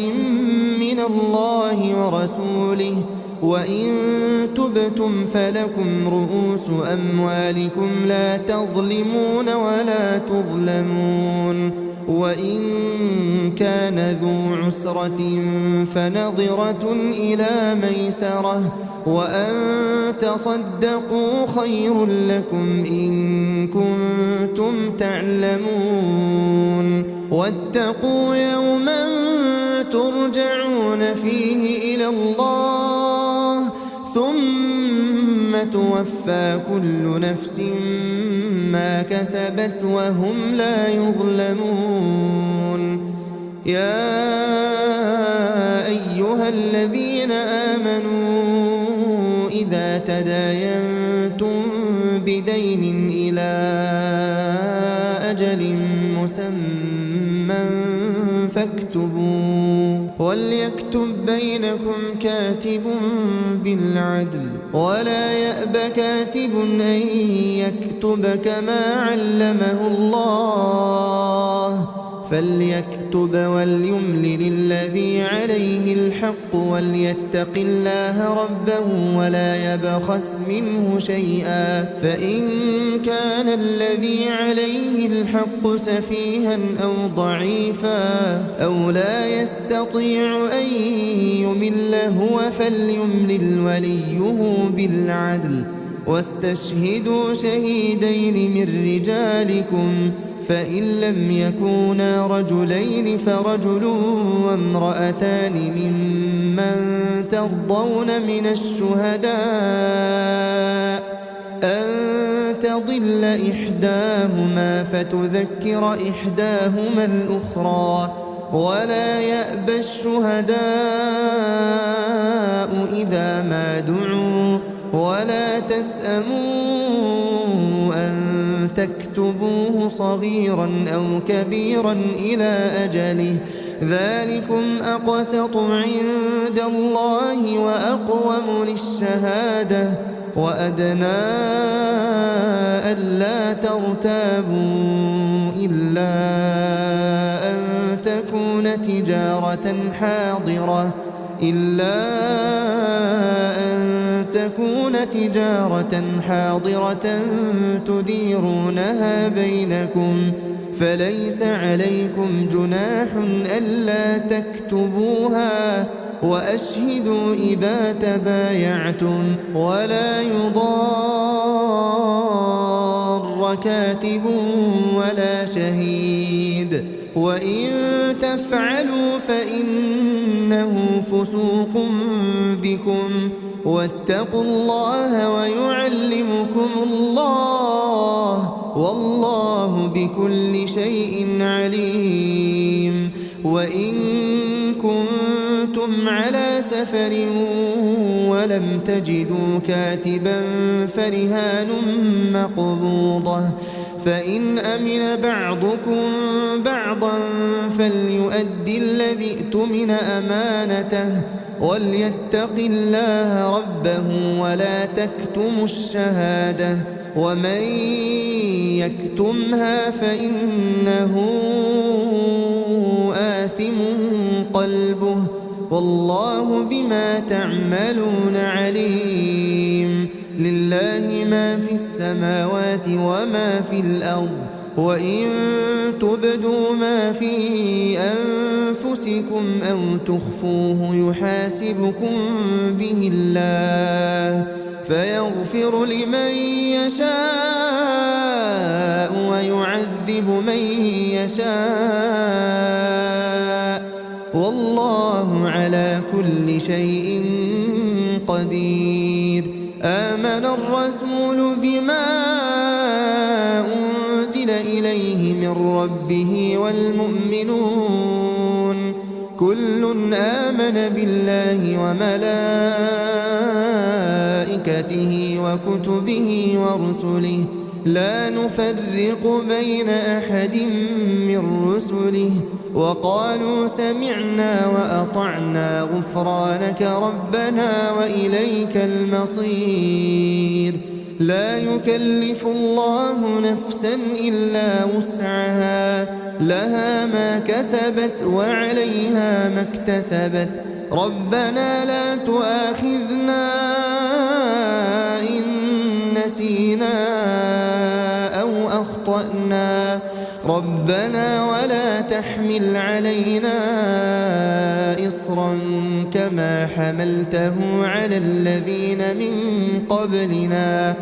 من الله ورسوله وإن تبتم فلكم رؤوس أموالكم لا تظلمون ولا تظلمون وإن كان ذو عسرة فنظرة إلى ميسرة وأن تصدقوا خير لكم إن كنتم تعلمون واتقوا يوما ترجعون فيه إلى الله ثم توفى كل نفس ما كسبت وهم لا يظلمون يا أيها الذين آمنوا إذا تداينتم بدين إلى أجل مسمى فاكتبوه وليكتب بينكم كاتب بالعدل ولا يأب كاتب أن يكتب كما علمه الله فليكتب وليملل الذي عليه الحق وليتق الله ربه ولا يبخس منه شيئا فإن كان الذي عليه الحق سفيها أو ضعيفا أو لا يستطيع أن يمل هو فليملل وليه بالعدل واستشهدوا شهيدين من رجالكم فإن لم يكونا رجلين فرجل وامرأتان ممن ترضون من الشهداء أن تضل إحداهما فتذكر إحداهما الأخرى ولا يأبى الشهداء إذا ما دعوا ولا تسأموا أن تكتبوه صغيرا أو كبيرا إلى أجله ذلكم أقسط عند الله وأقوم للشهادة وأدنى ألا ترتابوا إلا أن تكون تجارة حاضرة تديرونها بينكم فليس عليكم جناح ألا تكتبوها وأشهدوا إذا تبايعتم ولا يضار كاتب ولا شهيد وإن تفعلوا فإنه فسوق بكم واتقوا الله ويعلمكم الله والله بكل شيء عليم وإن كنتم على سفر ولم تجدوا كاتبا فرهان مقبوضة فإن أمن بعضكم بعضا فليؤدي الذي اؤتمن أمانته وليتق الله ربه ولا تكتموا الشهادة ومن يكتمها فإنه آثم قلبه والله بما تعملون عليم. لله ما في السماوات وما في الأرض وإن تبدوا ما في أنفسكم أو تخفوه يحاسبكم به الله فيغفر لمن يشاء ويعذب من يشاء والله على كل شيء قدير. آمن الرسول بما أنزل إليه من ربه والمؤمنون كل آمن بالله وملائكته وكتبه ورسله لا نفرق بين أحد من رسله وقالوا سمعنا وأطعنا غفرانك ربنا وإليك المصير. لا يكلف الله نفسا إلا وسعها لها ما كسبت وعليها ما اكتسبت ربنا لا تؤاخذنا إن نسينا أو أخطأنا ربنا ولا تحمل علينا إصرا كما حملته على الذين من قبلنا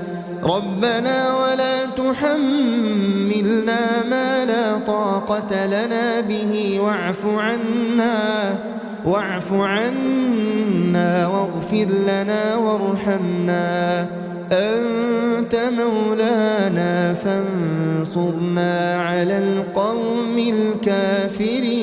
ربنا ولا تحملنا ما لا طاقة لنا به واعف عنا واغفر لنا وارحمنا أنت مولانا فانصرنا على القوم الكافرين.